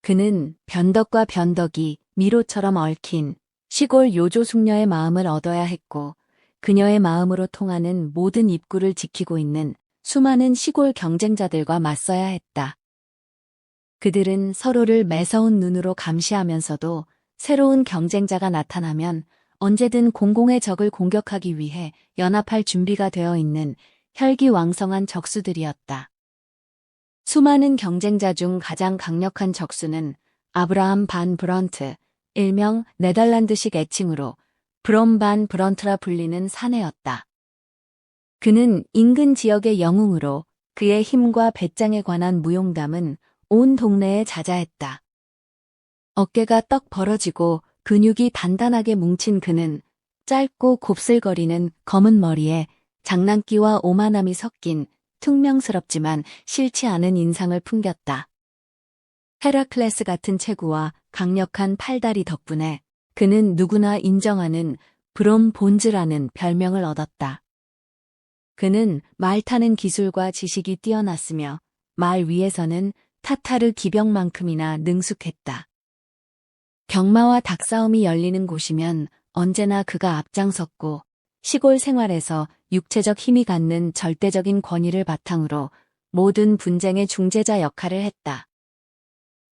그는 변덕과 변덕이 미로처럼 얽힌 시골 요조 숙녀의 마음을 얻어야 했고 그녀의 마음으로 통하는 모든 입구를 지키고 있는 수많은 시골 경쟁자들과 맞서야 했다. 그들은 서로를 매서운 눈으로 감시하면서도 새로운 경쟁자가 나타나면 언제든 공공의 적을 공격하기 위해 연합할 준비가 되어 있는 혈기왕성한 적수들이었다. 수많은 경쟁자 중 가장 강력한 적수는 아브라함 반 브런트, 일명 네덜란드식 애칭으로 브롬 반 브런트라 불리는 사내였다. 그는 인근 지역의 영웅으로 그의 힘과 배짱에 관한 무용담은 온 동네에 자자했다. 어깨가 떡 벌어지고 근육이 단단하게 뭉친 그는 짧고 곱슬거리는 검은 머리에 장난기와 오만함이 섞인 퉁명스럽지만 싫지 않은 인상을 풍겼다. 헤라클레스 같은 체구와 강력한 팔다리 덕분에 그는 누구나 인정하는 브롬 본즈라는 별명을 얻었다. 그는 말 타는 기술과 지식이 뛰어났으며 말 위에서는 타타르 기병만큼이나 능숙했다. 경마와 닭싸움이 열리는 곳이면 언제나 그가 앞장섰고 시골 생활에서 육체적 힘이 갖는 절대적인 권위를 바탕으로 모든 분쟁의 중재자 역할을 했다.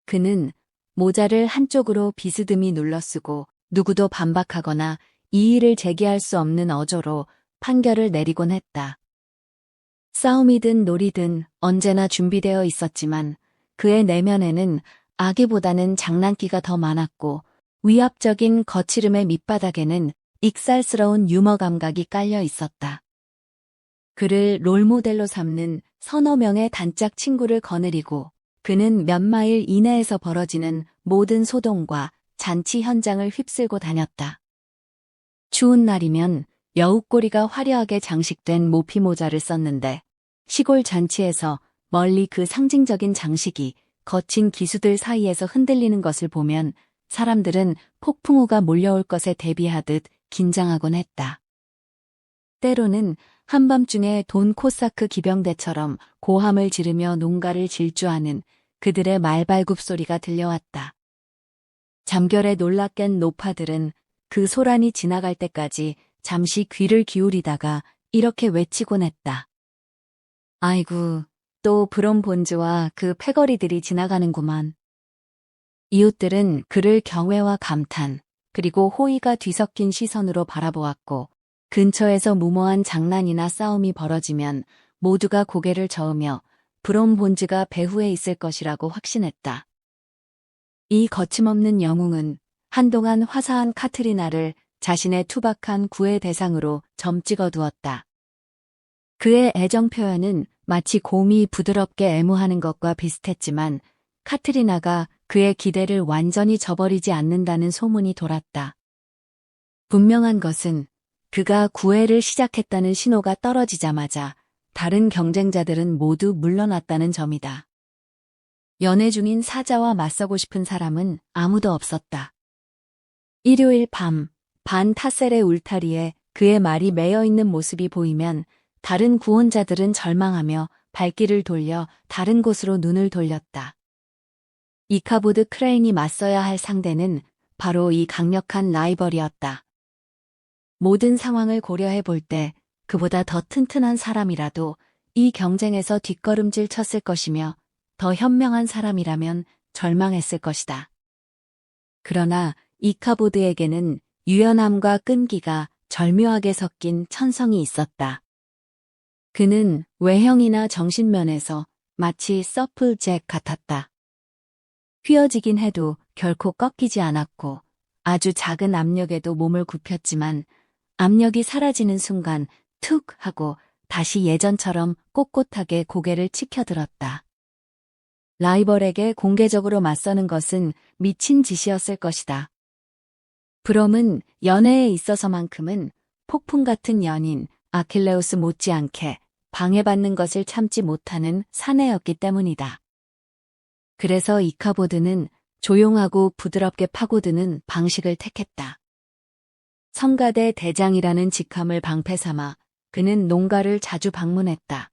그는 모자를 한쪽으로 비스듬히 눌러쓰고 누구도 반박하거나 이의를 제기할 수 없는 어조로 판결을 내리곤 했다. 싸움이든 놀이든 언제나 준비되어 있었지만 그의 내면에는 악의보다는 장난기가 더 많았고 위압적인 거칠음의 밑바닥에는 익살스러운 유머 감각이 깔려 있었다. 그를 롤모델로 삼는 서너 명의 단짝 친구를 거느리고 그는 몇 마일 이내에서 벌어지는 모든 소동과 잔치 현장을 휩쓸고 다녔다. 추운 날이면 여우꼬리가 화려하게 장식된 모피 모자를 썼는데 시골 잔치에서 멀리 그 상징적인 장식이 거친 기수들 사이에서 흔들리는 것을 보면 사람들은 폭풍우가 몰려올 것에 대비하듯 긴장하곤 했다. 때로는 한밤중에 돈 코사크 기병대처럼 고함을 지르며 농가를 질주하는 그들의 말발굽 소리가 들려왔다. 잠결에 놀라 깬 노파들은 그 소란이 지나갈 때까지 잠시 귀를 기울이다가 이렇게 외치곤 했다. 아이고, 또 브롬 본즈와 그 패거리들이 지나가는구만. 이웃들은 그를 경외와 감탄, 그리고 호의가 뒤섞인 시선으로 바라보았고 근처에서 무모한 장난이나 싸움이 벌어지면 모두가 고개를 저으며 브롬 본즈가 배후에 있을 것이라고 확신했다. 이 거침없는 영웅은 한동안 화사한 카트리나를 자신의 투박한 구애 대상으로 점찍어 두었다. 그의 애정 표현은 마치 곰이 부드럽게 애무하는 것과 비슷했지만 카트리나가 그의 기대를 완전히 저버리지 않는다는 소문이 돌았다. 분명한 것은 그가 구애를 시작했다는 신호가 떨어지자마자 다른 경쟁자들은 모두 물러났다는 점이다. 연애 중인 사자와 맞서고 싶은 사람은 아무도 없었다. 일요일 밤, 반 타셀의 울타리에 그의 말이 매여 있는 모습이 보이면 다른 구원자들은 절망하며 발길을 돌려 다른 곳으로 눈을 돌렸다. 이카보드 크레인이 맞서야 할 상대는 바로 이 강력한 라이벌이었다. 모든 상황을 고려해 볼 때 그보다 더 튼튼한 사람이라도 이 경쟁에서 뒷걸음질 쳤을 것이며 더 현명한 사람이라면 절망했을 것이다. 그러나 이카보드에게는 유연함과 끈기가 절묘하게 섞인 천성이 있었다. 그는 외형이나 정신면에서 마치 서플잭 같았다. 휘어지긴 해도 결코 꺾이지 않았고 아주 작은 압력에도 몸을 굽혔지만 압력이 사라지는 순간 툭 하고 다시 예전처럼 꼿꼿하게 고개를 치켜들었다. 라이벌에게 공개적으로 맞서는 것은 미친 짓이었을 것이다. 브롬은 연애에 있어서만큼은 폭풍 같은 연인 아킬레우스 못지않게 방해받는 것을 참지 못하는 사내였기 때문이다. 그래서 이카보드는 조용하고 부드럽게 파고드는 방식을 택했다. 성가대 대장이라는 직함을 방패삼아 그는 농가를 자주 방문했다.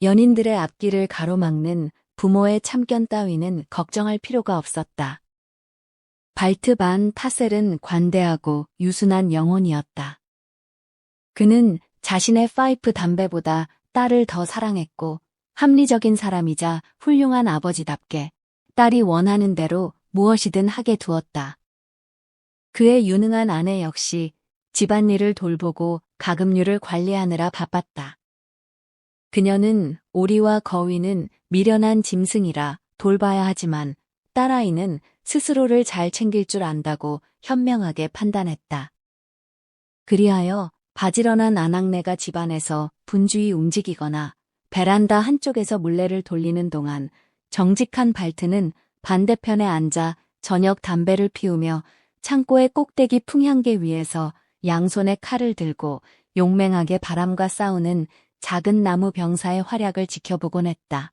연인들의 앞길을 가로막는 부모의 참견 따위는 걱정할 필요가 없었다. 발트 반 타셀은 관대하고 유순한 영혼이었다. 그는 자신의 파이프 담배보다 딸을 더 사랑했고 합리적인 사람이자 훌륭한 아버지답게 딸이 원하는 대로 무엇이든 하게 두었다. 그의 유능한 아내 역시 집안일을 돌보고 가금류를 관리하느라 바빴다. 그녀는 오리와 거위는 미련한 짐승이라 돌봐야 하지만 딸아이는 스스로를 잘 챙길 줄 안다고 현명하게 판단했다. 그리하여 바지런한 아낙네가 집안에서 분주히 움직이거나 베란다 한쪽에서 물레를 돌리는 동안 정직한 발트는 반대편에 앉아 저녁 담배를 피우며 창고의 꼭대기 풍향계 위에서 양손에 칼을 들고 용맹하게 바람과 싸우는 작은 나무 병사의 활약을 지켜보곤 했다.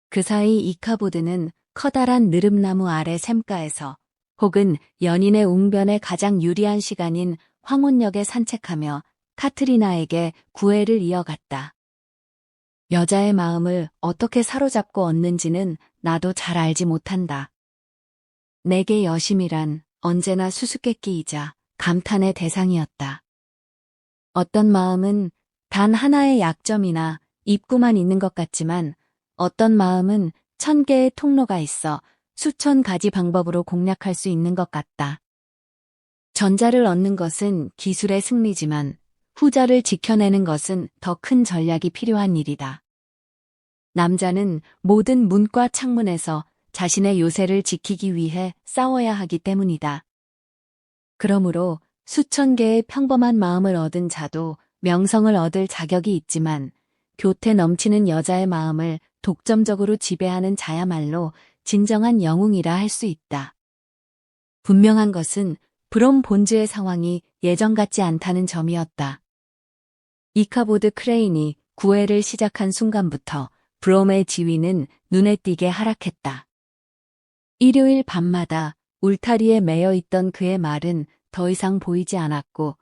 그 사이 이카보드는 커다란 느릅나무 아래 샘가에서 혹은 연인의 웅변에 가장 유리한 시간인 황혼역에 산책하며 카트리나에게 구애를 이어갔다. 여자의 마음을 어떻게 사로잡고 얻는지는 나도 잘 알지 못한다. 내게 여심이란 언제나 수수께끼이자 감탄의 대상이었다. 어떤 마음은 단 하나의 약점이나 입구만 있는 것 같지만 어떤 마음은 1000개의 통로가 있어 수천 가지 방법으로 공략할 수 있는 것 같다. 전자를 얻는 것은 기술의 승리지만 후자를 지켜내는 것은 더 큰 전략이 필요한 일이다. 남자는 모든 문과 창문에서 자신의 요새를 지키기 위해 싸워야 하기 때문이다. 그러므로 수천 개의 평범한 마음을 얻은 자도 명성을 얻을 자격이 있지만 교태 넘치는 여자의 마음을 독점적으로 지배하는 자야말로 진정한 영웅이라 할 수 있다. 분명한 것은 브롬 본즈의 상황이 예전 같지 않다는 점이었다. 이카보드 크레인이 구애를 시작한 순간부터 브롬의 지위는 눈에 띄게 하락했다. 일요일 밤마다 울타리에 매여 있던 그의 말은 더 이상 보이지 않았고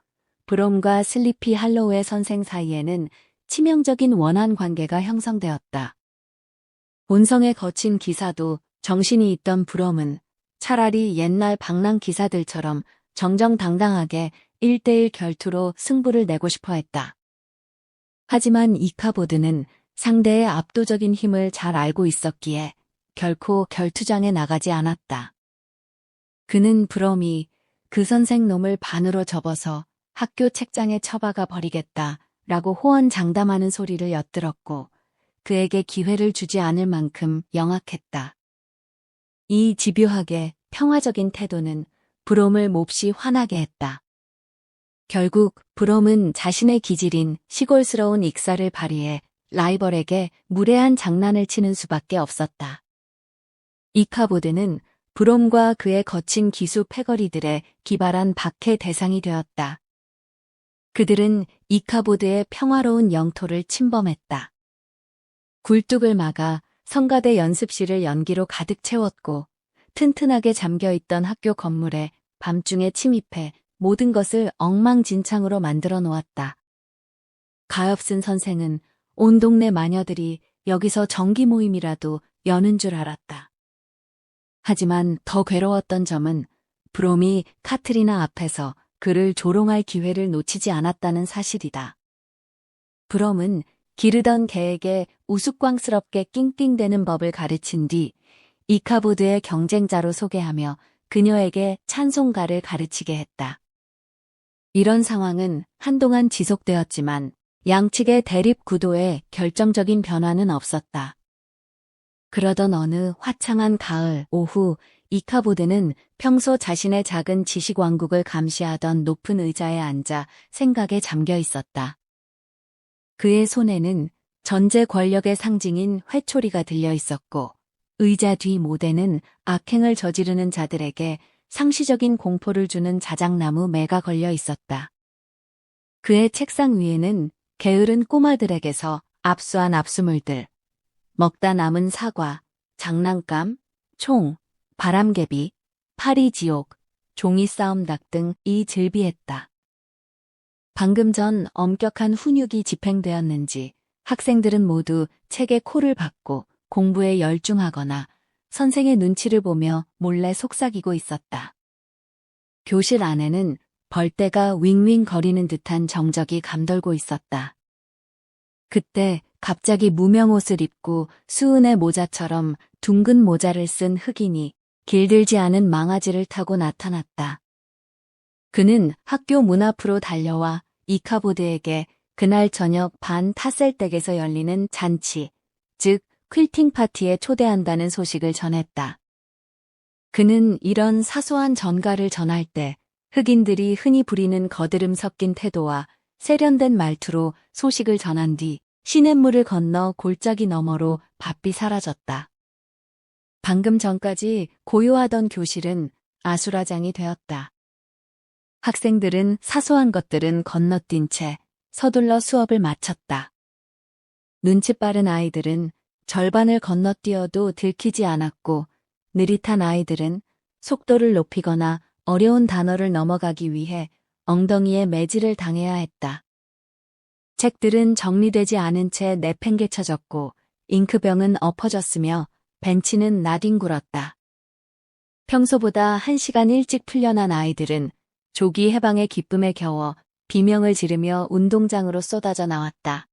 브롬과 슬리피 할로우의 선생 사이에는 치명적인 원한 관계가 형성되었다. 본성에 거친 기사도 정신이 있던 브롬은 차라리 옛날 방랑 기사들처럼 정정당당하게 1대1 결투로 승부를 내고 싶어 했다. 하지만 이카보드는 상대의 압도적인 힘을 잘 알고 있었기에 결코 결투장에 나가지 않았다. 그는 브롬이 그 선생 놈을 반으로 접어서 학교 책장에 처박아 버리겠다 라고 호언장담하는 소리를 엿들었고 그에게 기회를 주지 않을 만큼 영악했다. 이 집요하게 평화적인 태도는 브롬을 몹시 화나게 했다. 결국 브롬은 자신의 기질인 시골스러운 익사를 발휘해 라이벌에게 무례한 장난을 치는 수밖에 없었다. 이카보드는 브롬과 그의 거친 기수 패거리들의 기발한 박해 대상이 되었다. 그들은 이카보드의 평화로운 영토를 침범했다. 굴뚝을 막아 성가대 연습실을 연기로 가득 채웠고 튼튼하게 잠겨있던 학교 건물에 밤중에 침입해 모든 것을 엉망진창으로 만들어 놓았다. 가엾은 선생은 온 동네 마녀들이 여기서 정기 모임이라도 여는 줄 알았다. 하지만 더 괴로웠던 점은 브롬이 카트리나 앞에서 그를 조롱할 기회를 놓치지 않았다는 사실이다. 브롬은 기르던 개에게 우스꽝스럽게 낑낑대는 법을 가르친 뒤 이카보드의 경쟁자로 소개하며 그녀에게 찬송가를 가르치게 했다. 이런 상황은 한동안 지속되었지만 양측의 대립 구도에 결정적인 변화는 없었다. 그러던 어느 화창한 가을 오후 이카보드는 평소 자신의 작은 지식왕국을 감시하던 높은 의자에 앉아 생각에 잠겨 있었다. 그의 손에는 전제 권력의 상징인 회초리가 들려 있었고 의자 뒤 모대는 악행을 저지르는 자들에게 상시적인 공포를 주는 자작나무 매가 걸려 있었다. 그의 책상 위에는 게으른 꼬마들에게서 압수한 압수물들, 먹다 남은 사과, 장난감, 총, 바람개비, 파리지옥, 종이싸움닭 등이 즐비했다. 방금 전 엄격한 훈육이 집행되었는지 학생들은 모두 책에 코를 박고 공부에 열중하거나 선생의 눈치를 보며 몰래 속삭이고 있었다. 교실 안에는 벌떼가 윙윙 거리는 듯한 정적이 감돌고 있었다. 그때 갑자기 무명옷을 입고 수은의 모자처럼 둥근 모자를 쓴 흑인이 길들지 않은 망아지를 타고 나타났다. 그는 학교 문 앞으로 달려와 이카보드에게 그날 저녁 반 타셀댁에서 열리는 잔치, 즉 퀼팅 파티에 초대한다는 소식을 전했다. 그는 이런 사소한 전가를 전할 때 흑인들이 흔히 부리는 거드름 섞인 태도와 세련된 말투로 소식을 전한 뒤 시냇물을 건너 골짜기 너머로 바삐 사라졌다. 방금 전까지 고요하던 교실은 아수라장이 되었다. 학생들은 사소한 것들은 건너뛴 채 서둘러 수업을 마쳤다. 눈치 빠른 아이들은 절반을 건너뛰어도 들키지 않았고 느릿한 아이들은 속도를 높이거나 어려운 단어를 넘어가기 위해 엉덩이에 매질을 당해야 했다. 책들은 정리되지 않은 채 내팽개쳐졌고 잉크병은 엎어졌으며 벤치는 나뒹굴었다. 평소보다 1시간 일찍 풀려난 아이들은 조기 해방의 기쁨에 겨워 비명을 지르며 운동장으로 쏟아져 나왔다.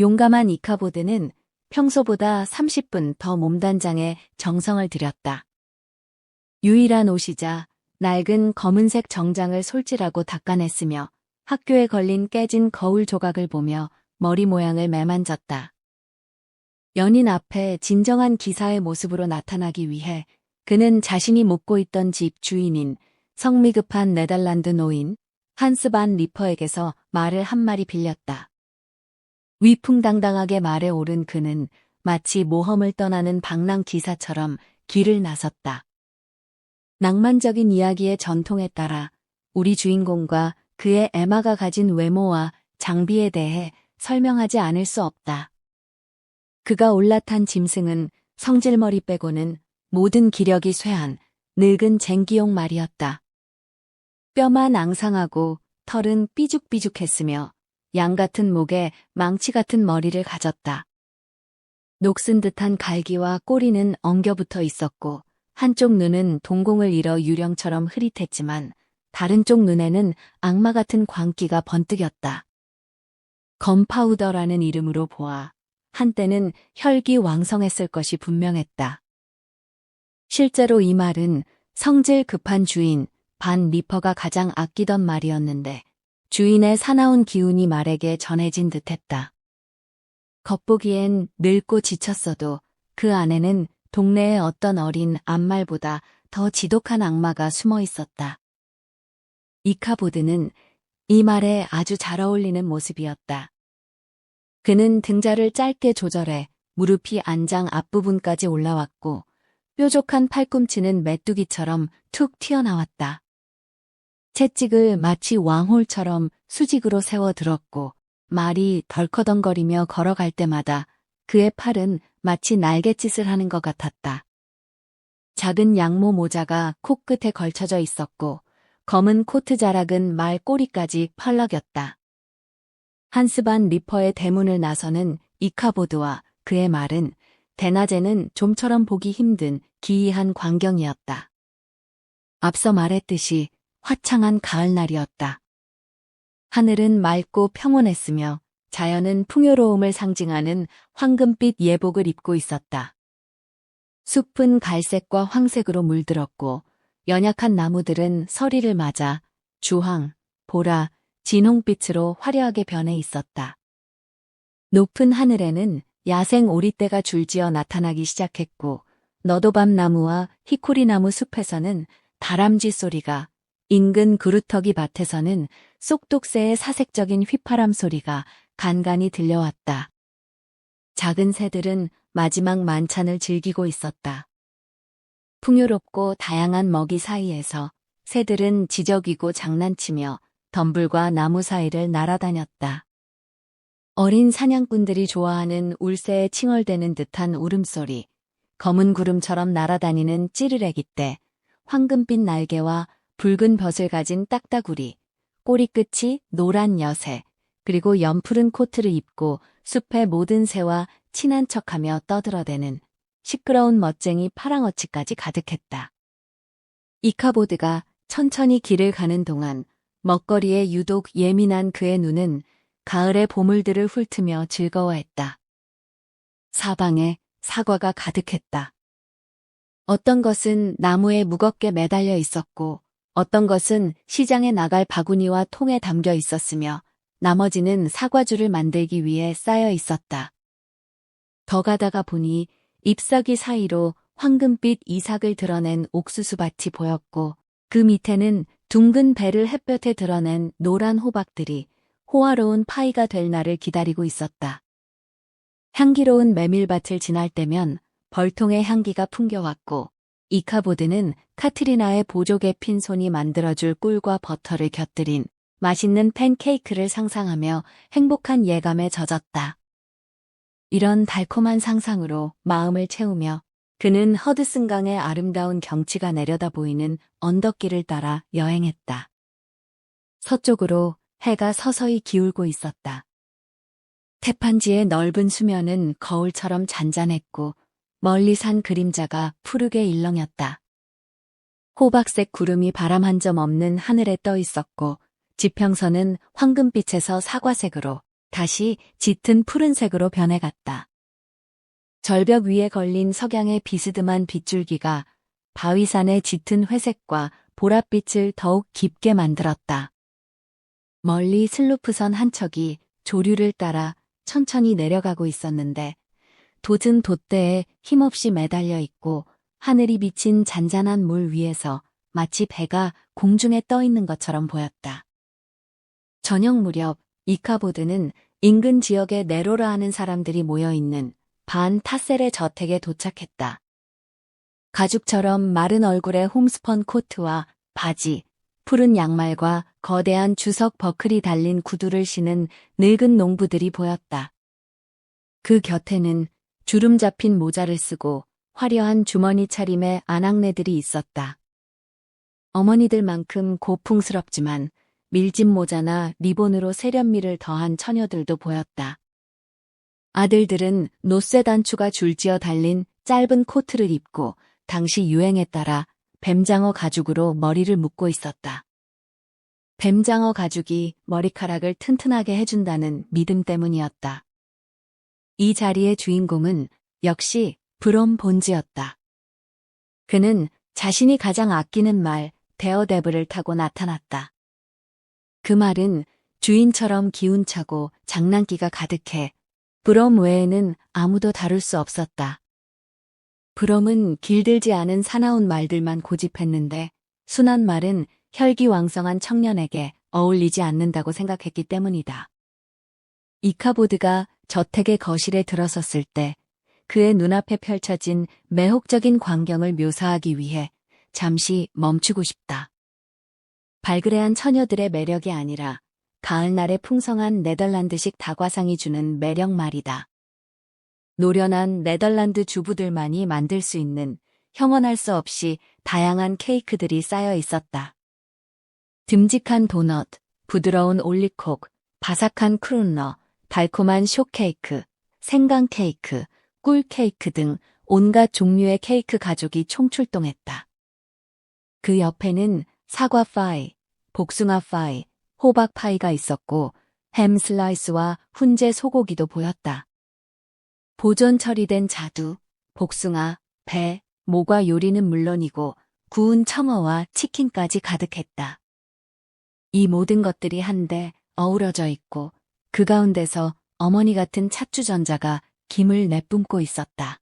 용감한 이카보드는 평소보다 30분 더 몸단장에 정성을 들였다. 유일한 옷이자 낡은 검은색 정장을 솔질하고 닦아냈으며 학교에 걸린 깨진 거울 조각을 보며 머리 모양을 매만졌다. 연인 앞에 진정한 기사의 모습으로 나타나기 위해 그는 자신이 묵고 있던 집 주인인 성미급한 네덜란드 노인 한스 반 리퍼에게서 말을 한 마리 빌렸다. 위풍당당하게 말에 오른 그는 마치 모험을 떠나는 방랑 기사처럼 길을 나섰다. 낭만적인 이야기의 전통에 따라 우리 주인공과 그의 에마가 가진 외모와 장비에 대해 설명하지 않을 수 없다. 그가 올라탄 짐승은 성질머리 빼고는 모든 기력이 쇠한 늙은 쟁기용 말이었다. 뼈만 앙상하고 털은 삐죽삐죽했으며 양 같은 목에 망치 같은 머리를 가졌다. 녹슨 듯한 갈기와 꼬리는 엉겨붙어 있었고 한쪽 눈은 동공을 잃어 유령처럼 흐릿했지만 다른 쪽 눈에는 악마 같은 광기가 번뜩였다. 건파우더라는 이름으로 보아 한때는 혈기왕성했을 것이 분명했다. 실제로 이 말은 성질 급한 주인 반 리퍼가 가장 아끼던 말이었는데 주인의 사나운 기운이 말에게 전해진 듯했다. 겉보기엔 늙고 지쳤어도 그 안에는 동네의 어떤 어린 암말보다 더 지독한 악마가 숨어 있었다. 이카보드는 이 말에 아주 잘 어울리는 모습이었다. 그는 등자를 짧게 조절해 무릎이 안장 앞부분까지 올라왔고 뾰족한 팔꿈치는 메뚜기처럼 툭 튀어나왔다. 채찍을 마치 왕홀처럼 수직으로 세워 들었고 말이 덜커덩거리며 걸어갈 때마다 그의 팔은 마치 날갯짓을 하는 것 같았다. 작은 양모 모자가 코끝에 걸쳐져 있었고 검은 코트 자락은 말 꼬리까지 펄럭였다. 한스 반 리퍼의 대문을 나서는 이카보드와 그의 말은 대낮에는 좀처럼 보기 힘든 기이한 광경이었다. 앞서 말했듯이 화창한 가을날이었다. 하늘은 맑고 평온했으며 자연은 풍요로움을 상징하는 황금빛 예복을 입고 있었다. 숲은 갈색과 황색으로 물들었고 연약한 나무들은 서리를 맞아 주황, 보라, 진홍빛으로 화려하게 변해 있었다. 높은 하늘에는 야생 오리떼가 줄지어 나타나기 시작했고 너도밤 나무와 히코리나무 숲에서는 다람쥐 소리가 인근 그루터기 밭에서는 쏙독새의 사색적인 휘파람 소리가 간간히 들려왔다. 작은 새들은 마지막 만찬을 즐기고 있었다. 풍요롭고 다양한 먹이 사이에서 새들은 지저귀고 장난치며 덤불과 나무 사이를 날아다녔다. 어린 사냥꾼들이 좋아하는 울새에 칭얼대는 듯한 울음소리, 검은 구름처럼 날아다니는 찌르레기 떼, 황금빛 날개와 붉은 벼슬 가진 딱따구리, 꼬리끝이 노란 여새, 그리고 연푸른 코트를 입고 숲의 모든 새와 친한 척하며 떠들어대는 시끄러운 멋쟁이 파랑어치까지 가득했다. 이카보드가 천천히 길을 가는 동안 먹거리에 유독 예민한 그의 눈은 가을의 보물들을 훑으며 즐거워했다. 사방에 사과가 가득했다. 어떤 것은 나무에 무겁게 매달려 있었고 어떤 것은 시장에 나갈 바구니와 통에 담겨 있었으며 나머지는 사과주를 만들기 위해 쌓여 있었다. 더 가다가 보니 잎사귀 사이로 황금빛 이삭을 드러낸 옥수수밭이 보였고 그 밑에는 둥근 배를 햇볕에 드러낸 노란 호박들이 호화로운 파이가 될 날을 기다리고 있었다. 향기로운 메밀밭을 지날 때면 벌통의 향기가 풍겨왔고 이카보드는 카트리나의 보조개 핀 손이 만들어줄 꿀과 버터를 곁들인 맛있는 팬케이크를 상상하며 행복한 예감에 젖었다. 이런 달콤한 상상으로 마음을 채우며 그는 허드슨강의 아름다운 경치가 내려다 보이는 언덕길을 따라 여행했다. 서쪽으로 해가 서서히 기울고 있었다. 태판지의 넓은 수면은 거울처럼 잔잔했고 멀리 산 그림자가 푸르게 일렁였다. 호박색 구름이 바람 한 점 없는 하늘에 떠 있었고 지평선은 황금빛에서 사과색으로 다시 짙은 푸른색으로 변해갔다. 절벽 위에 걸린 석양의 비스듬한 빗줄기가 바위산의 짙은 회색과 보랏빛을 더욱 깊게 만들었다. 멀리 슬로프선 한 척이 조류를 따라 천천히 내려가고 있었는데 돛은 돛대에 힘없이 매달려 있고 하늘이 비친 잔잔한 물 위에서 마치 배가 공중에 떠 있는 것처럼 보였다. 저녁 무렵 이카보드는 인근 지역에 네로라 하는 사람들이 모여있는 반 타셀의 저택에 도착했다. 가죽처럼 마른 얼굴에 홈스펀 코트와 바지, 푸른 양말과 거대한 주석 버클이 달린 구두를 신은 늙은 농부들이 보였다. 그 곁에는 주름 잡힌 모자를 쓰고 화려한 주머니 차림의 아낙네들이 있었다. 어머니들만큼 고풍스럽지만 밀짚 모자나 리본으로 세련미를 더한 처녀들도 보였다. 아들들은 노쇠 단추가 줄지어 달린 짧은 코트를 입고 당시 유행에 따라 뱀장어 가죽으로 머리를 묶고 있었다. 뱀장어 가죽이 머리카락을 튼튼하게 해준다는 믿음 때문이었다. 이 자리의 주인공은 역시 브롬 본즈였다. 그는 자신이 가장 아끼는 말 데어데블을 타고 나타났다. 그 말은 주인처럼 기운차고 장난기가 가득해 브롬 외에는 아무도 다룰 수 없었다. 브롬은 길들지 않은 사나운 말들만 고집했는데 순한 말은 혈기왕성한 청년에게 어울리지 않는다고 생각했기 때문이다. 이카보드가 저택의 거실에 들어섰을 때 그의 눈앞에 펼쳐진 매혹적인 광경을 묘사하기 위해 잠시 멈추고 싶다. 발그레한 처녀들의 매력이 아니라 가을날의 풍성한 네덜란드식 다과상이 주는 매력 말이다. 노련한 네덜란드 주부들만이 만들 수 있는 형언할 수 없이 다양한 케이크들이 쌓여 있었다. 듬직한 도넛, 부드러운 올리콕, 바삭한 크룬러, 달콤한 숏케이크, 생강 케이크, 꿀 케이크 등 온갖 종류의 케이크 가족이 총출동했다. 그 옆에는 사과 파이, 복숭아 파이, 호박 파이가 있었고 햄 슬라이스와 훈제 소고기도 보였다. 보존 처리된 자두, 복숭아, 배, 모과 요리는 물론이고 구운 청어와 치킨까지 가득했다. 이 모든 것들이 한데 어우러져 있고 그 가운데서 어머니 같은 찻주전자가 김을 내뿜고 있었다.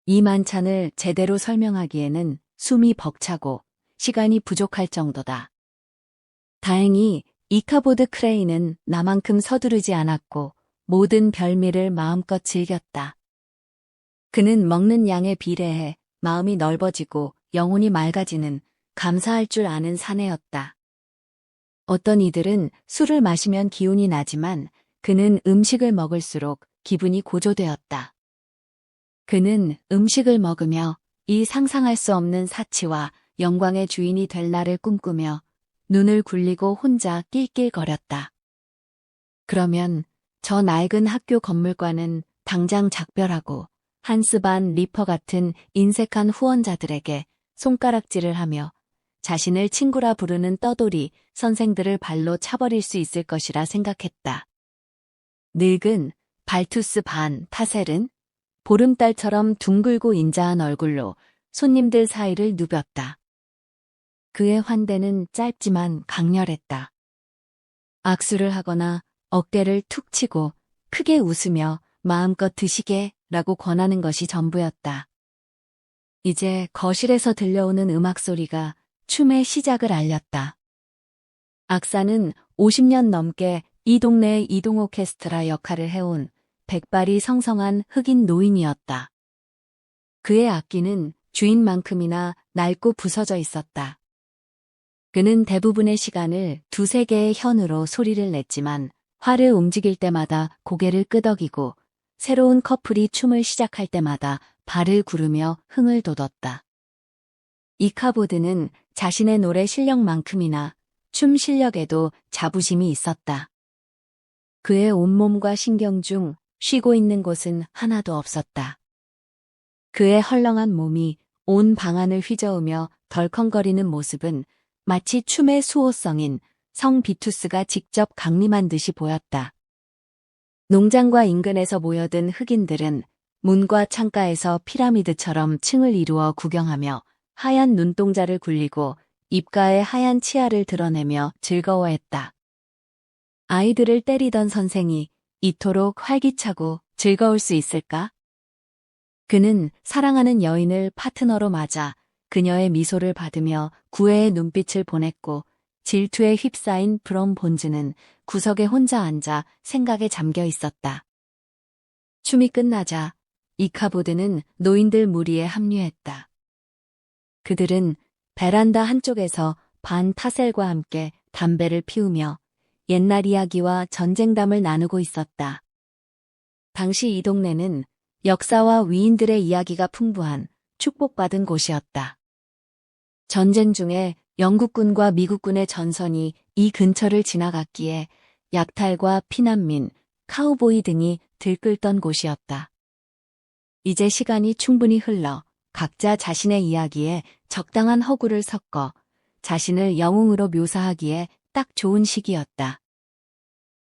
이 만찬을 제대로 설명하기에는 숨이 벅차고 시간이 부족할 정도다. 다행히 이카보드 크레인은 나만큼 서두르지 않았고 모든 별미를 마음껏 즐겼다. 그는 먹는 양에 비례해 마음이 넓어지고 영혼이 맑아지는 감사할 줄 아는 사내였다. 어떤 이들은 술을 마시면 기운이 나지만 그는 음식을 먹을수록 기분이 고조되었다. 그는 음식을 먹으며 이 상상할 수 없는 사치와 영광의 주인이 될 날을 꿈꾸며 눈을 굴리고 혼자 낄낄거렸다. 그러면 저 낡은 학교 건물과는 당장 작별하고 한스 반 리퍼 같은 인색한 후원자들에게 손가락질을 하며 자신을 친구라 부르는 떠돌이 선생들을 발로 차버릴 수 있을 것이라 생각했다. 늙은 발투스 반 타셀은 보름달처럼 둥글고 인자한 얼굴로 손님들 사이를 누볐다. 그의 환대는 짧지만 강렬했다. 악수를 하거나 어깨를 툭 치고 크게 웃으며 마음껏 드시게 라고 권하는 것이 전부였다. 이제 거실에서 들려오는 음악 소리가 춤의 시작을 알렸다. 악사는 50년 넘게 이 동네의 이동 오케스트라 역할을 해온 백발이 성성한 흑인 노인이었다. 그의 악기는 주인만큼이나 낡고 부서져 있었다. 그는 대부분의 시간을 두세 개의 현으로 소리를 냈지만 활을 움직일 때마다 고개를 끄덕이고 새로운 커플이 춤을 시작할 때마다 발을 구르며 흥을 돋웠다. 이카보드는 자신의 노래 실력만큼이나 춤 실력에도 자부심이 있었다. 그의 온몸과 신경 중 쉬고 있는 곳은 하나도 없었다. 그의 헐렁한 몸이 온 방안을 휘저으며 덜컹거리는 모습은 마치 춤의 수호성인 성 비투스가 직접 강림한 듯이 보였다. 농장과 인근에서 모여든 흑인들은 문과 창가에서 피라미드처럼 층을 이루어 구경하며 하얀 눈동자를 굴리고 입가에 하얀 치아를 드러내며 즐거워했다. 아이들을 때리던 선생이 이토록 활기차고 즐거울 수 있을까? 그는 사랑하는 여인을 파트너로 맞아 그녀의 미소를 받으며 구애의 눈빛을 보냈고 질투에 휩싸인 브롬 본즈는 구석에 혼자 앉아 생각에 잠겨 있었다. 춤이 끝나자 이카보드는 노인들 무리에 합류했다. 그들은 베란다 한쪽에서 반 타셀과 함께 담배를 피우며 옛날 이야기와 전쟁담을 나누고 있었다. 당시 이 동네는 역사와 위인들의 이야기가 풍부한 축복받은 곳이었다. 전쟁 중에 영국군과 미국군의 전선이 이 근처를 지나갔기에 약탈과 피난민, 카우보이 등이 들끓던 곳이었다. 이제 시간이 충분히 흘러 각자 자신의 이야기에 적당한 허구를 섞어 자신을 영웅으로 묘사하기에 딱 좋은 시기였다.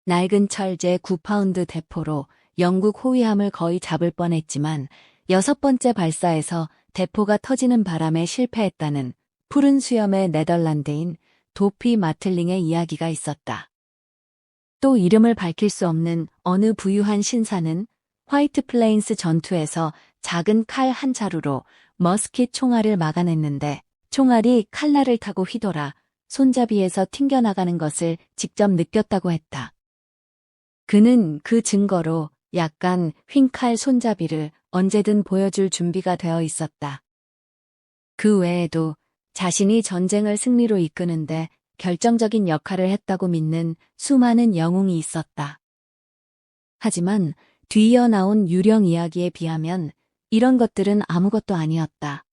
낡은 철 제9파운드 대포로 영국 호위함을 거의 잡을 뻔했지만 6번째 발사에서 대포가 터지는 바람에 실패했다는 푸른 수염의 네덜란드인 도피 마틀링의 이야기가 있었다. 또 이름을 밝힐 수 없는 어느 부유한 신사는 화이트 플레인스 전투에서 작은 칼 한 자루로 머스킷 총알을 막아냈는데 총알이 칼날을 타고 휘돌아 손잡이에서 튕겨나가는 것을 직접 느꼈다고 했다. 그는 그 증거로 약간 휭 칼 손잡이를 언제든 보여줄 준비가 되어 있었다. 그 외에도 자신이 전쟁을 승리로 이끄는데 결정적인 역할을 했다고 믿는 수많은 영웅이 있었다. 하지만 뒤이어 나온 유령 이야기에 비하면 이런 것들은 아무것도 아니었다.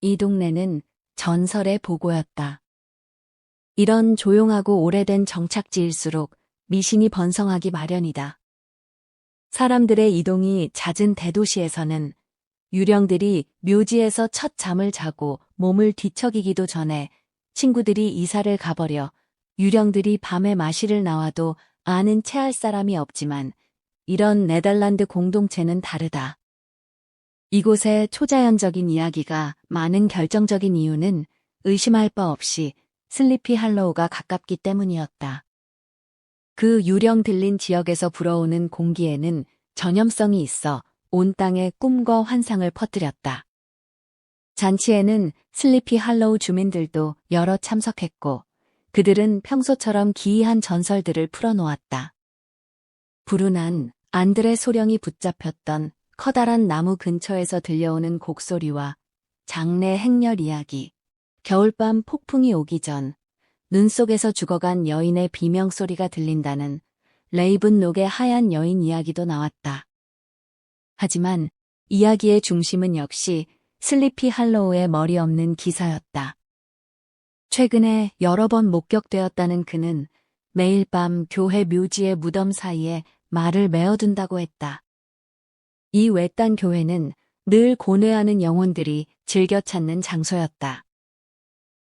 이 동네는 전설의 보고였다. 이런 조용하고 오래된 정착지일수록 미신이 번성하기 마련이다. 사람들의 이동이 잦은 대도시에서는 유령들이 묘지에서 첫 잠을 자고 몸을 뒤척이기도 전에 친구들이 이사를 가버려 유령들이 밤에 마시를 나와도 아는 체할 사람이 없지만 이런 네덜란드 공동체는 다르다. 이곳의 초자연적인 이야기가 많은 결정적인 이유는 의심할 바 없이 슬리피 할로우가 가깝기 때문이었다. 그 유령 들린 지역에서 불어오는 공기에는 전염성이 있어 온 땅에 꿈과 환상을 퍼뜨렸다. 잔치에는 슬리피 할로우 주민들도 여러 참석했고 그들은 평소처럼 기이한 전설들을 풀어놓았다. 불운한 안드레 소령이 붙잡혔던 커다란 나무 근처에서 들려오는 곡소리와 장래 행렬 이야기, 겨울밤 폭풍이 오기 전 눈 속에서 죽어간 여인의 비명소리가 들린다는 레이븐록의 하얀 여인 이야기도 나왔다. 하지만 이야기의 중심은 역시 슬리피 할로우의 머리 없는 기사였다. 최근에 여러 번 목격되었다는 그는 매일 밤 교회 묘지의 무덤 사이에 말을 메어둔다고 했다. 이 외딴 교회는 늘 고뇌하는 영혼들이 즐겨 찾는 장소였다.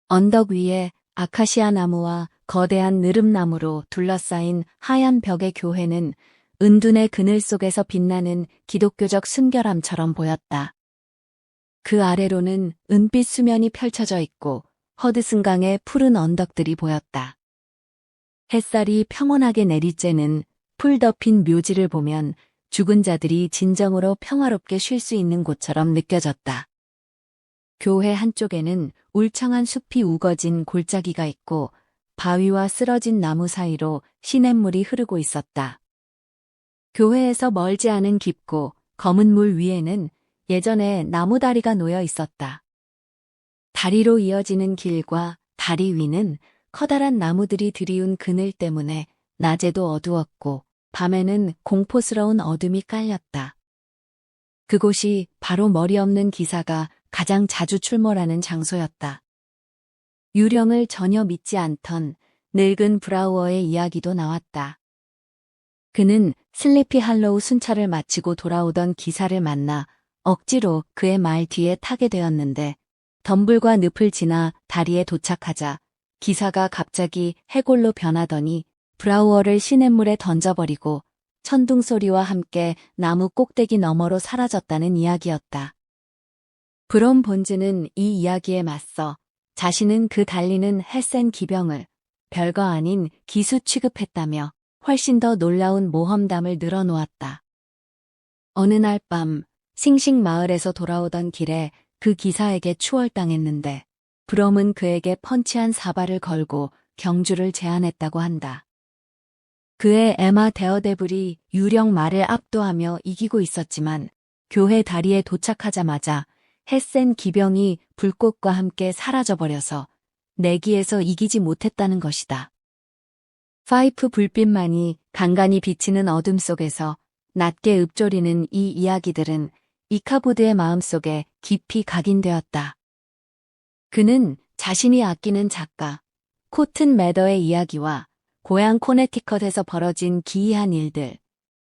언덕 위에 아카시아 나무와 거대한 느릅나무로 둘러싸인 하얀 벽의 교회는 은둔의 그늘 속에서 빛나는 기독교적 순결함처럼 보였다. 그 아래로는 은빛 수면이 펼쳐져 있고 허드슨강의 푸른 언덕들이 보였다. 햇살이 평온하게 내리쬐는 풀 덮인 묘지를 보면 죽은 자들이 진정으로 평화롭게 쉴 수 있는 곳처럼 느껴졌다. 교회 한쪽에는 울창한 숲이 우거진 골짜기가 있고 바위와 쓰러진 나무 사이로 시냇물이 흐르고 있었다. 교회에서 멀지 않은 깊고 검은 물 위에는 예전에 나무다리가 놓여 있었다. 다리로 이어지는 길과 다리 위는 커다란 나무들이 들이운 그늘 때문에 낮에도 어두웠고 밤에는 공포스러운 어둠이 깔렸다. 그곳이 바로 머리 없는 기사가 가장 자주 출몰하는 장소였다. 유령을 전혀 믿지 않던 늙은 브라우어의 이야기도 나왔다. 그는 슬리피 할로우 순찰을 마치고 돌아오던 기사를 만나 억지로 그의 말 뒤에 타게 되었는데 덤불과 늪을 지나 다리에 도착하자 기사가 갑자기 해골로 변하더니 브라우어를 시냇물에 던져버리고 천둥 소리와 함께 나무 꼭대기 너머로 사라졌다는 이야기였다. 브롬 본즈는 이 이야기에 맞서 자신은 그 달리는 헬센 기병을 별거 아닌 기수 취급했다며 훨씬 더 놀라운 모험담을 늘어놓았다. 어느 날 밤 싱싱 마을에서 돌아오던 길에 그 기사에게 추월당했는데 브롬은 그에게 펀치한 사발을 걸고 경주를 제안했다고 한다. 그의 에마 데어데블이 유령 말을 압도하며 이기고 있었지만 교회 다리에 도착하자마자 햇센 기병이 불꽃과 함께 사라져버려서 내기에서 이기지 못했다는 것이다. 파이프 불빛만이 간간히 비치는 어둠 속에서 낮게 읊조리는 이 이야기들은 이카보드의 마음속에 깊이 각인되었다. 그는 자신이 아끼는 작가 코튼 매더의 이야기와 고향 코네티컷에서 벌어진 기이한 일들,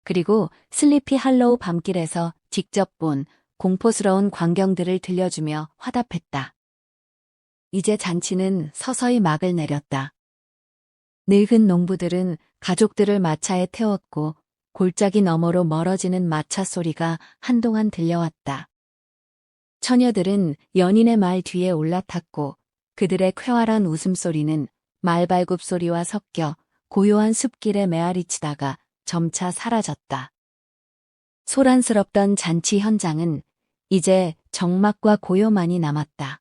그리고 슬리피 할로우 밤길에서 직접 본 공포스러운 광경들을 들려주며 화답했다. 이제 잔치는 서서히 막을 내렸다. 늙은 농부들은 가족들을 마차에 태웠고 골짜기 너머로 멀어지는 마차 소리가 한동안 들려왔다. 처녀들은 연인의 말 뒤에 올라탔고 그들의 쾌활한 웃음소리는 말발굽 소리와 섞여 고요한 숲길에 메아리치다가 점차 사라졌다. 소란스럽던 잔치 현장은 이제 정막과 고요만이 남았다.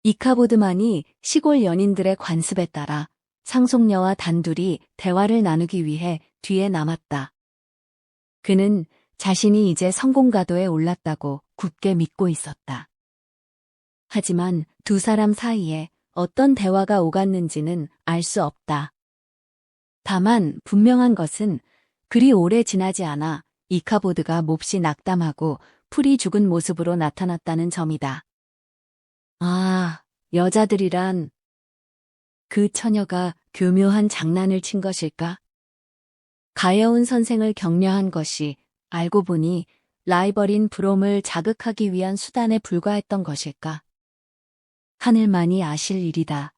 이카보드만이 시골 연인들의 관습에 따라 상속녀와 단둘이 대화를 나누기 위해 뒤에 남았다. 그는 자신이 이제 성공가도에 올랐다고 굳게 믿고 있었다. 하지만 두 사람 사이에 어떤 대화가 오갔는지는 알 수 없다. 다만 분명한 것은 그리 오래 지나지 않아 이카보드가 몹시 낙담하고 풀이 죽은 모습으로 나타났다는 점이다. 아, 여자들이란 그 처녀가 교묘한 장난을 친 것일까? 가여운 선생을 격려한 것이 알고 보니 라이벌인 브롬을 자극하기 위한 수단에 불과했던 것일까? 하늘만이 아실 일이다.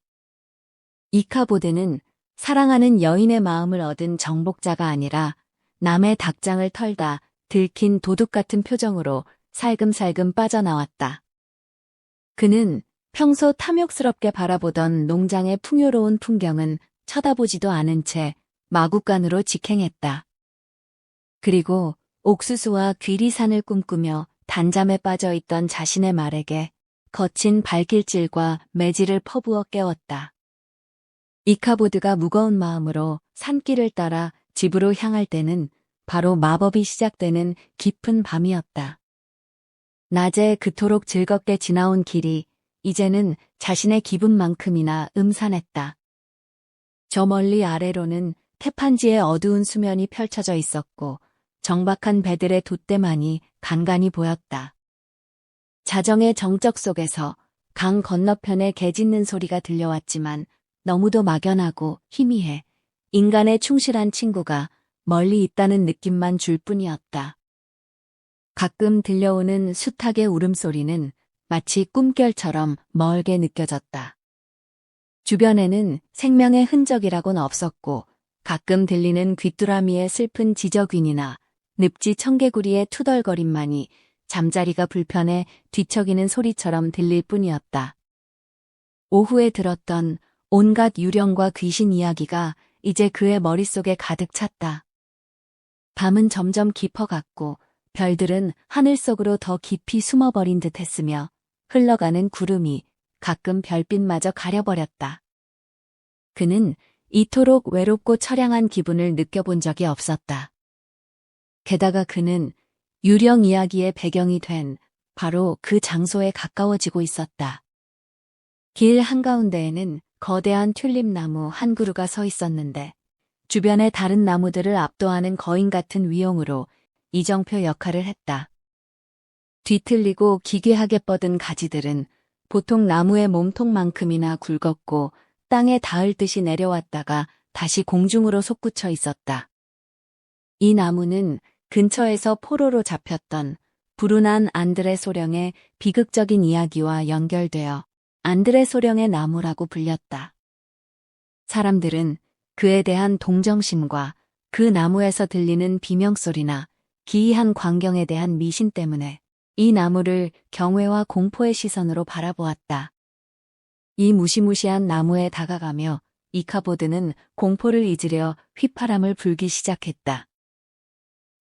이카보드는 사랑하는 여인의 마음을 얻은 정복자가 아니라 남의 닭장을 털다 들킨 도둑 같은 표정으로 살금살금 빠져나왔다. 그는 평소 탐욕스럽게 바라보던 농장의 풍요로운 풍경은 쳐다보지도 않은 채 마구간으로 직행했다. 그리고 옥수수와 귀리산을 꿈꾸며 단잠에 빠져있던 자신의 말에게 거친 발길질과 매질을 퍼부어 깨웠다. 이카보드가 무거운 마음으로 산길을 따라 집으로 향할 때는 바로 마법이 시작되는 깊은 밤이었다. 낮에 그토록 즐겁게 지나온 길이 이제는 자신의 기분만큼이나 음산했다. 저 멀리 아래로는 태판지의 어두운 수면이 펼쳐져 있었고 정박한 배들의 돛대만이 간간히 보였다. 자정의 정적 속에서 강 건너편에 개 짖는 소리가 들려왔지만 너무도 막연하고 희미해 인간의 충실한 친구가 멀리 있다는 느낌만 줄 뿐이었다. 가끔 들려오는 숱하게 울음소리는 마치 꿈결처럼 멀게 느껴졌다. 주변에는 생명의 흔적이라곤 없었고 가끔 들리는 귀뚜라미의 슬픈 지저귀니나 늪지 청개구리의 투덜거림만이 잠자리가 불편해 뒤척이는 소리처럼 들릴 뿐이었다. 오후에 들었던 온갖 유령과 귀신 이야기가 이제 그의 머릿속에 가득 찼다. 밤은 점점 깊어갔고 별들은 하늘 속으로 더 깊이 숨어버린 듯 했으며 흘러가는 구름이 가끔 별빛마저 가려버렸다. 그는 이토록 외롭고 처량한 기분을 느껴본 적이 없었다. 게다가 그는 유령 이야기의 배경이 된 바로 그 장소에 가까워지고 있었다. 길 한가운데에는 거대한 튤립나무 한 그루가 서 있었는데 주변의 다른 나무들을 압도하는 거인 같은 위용으로 이정표 역할을 했다. 뒤틀리고 기괴하게 뻗은 가지들은 보통 나무의 몸통만큼이나 굵었고 땅에 닿을 듯이 내려왔다가 다시 공중으로 솟구쳐 있었다. 이 나무는 근처에서 포로로 잡혔던 불운한 안드레 소령의 비극적인 이야기와 연결되어 안드레 소령의 나무라고 불렸다. 사람들은 그에 대한 동정심과 그 나무에서 들리는 비명소리나 기이한 광경에 대한 미신 때문에 이 나무를 경외와 공포의 시선으로 바라보았다. 이 무시무시한 나무에 다가가며 이카보드는 공포를 잊으려 휘파람을 불기 시작했다.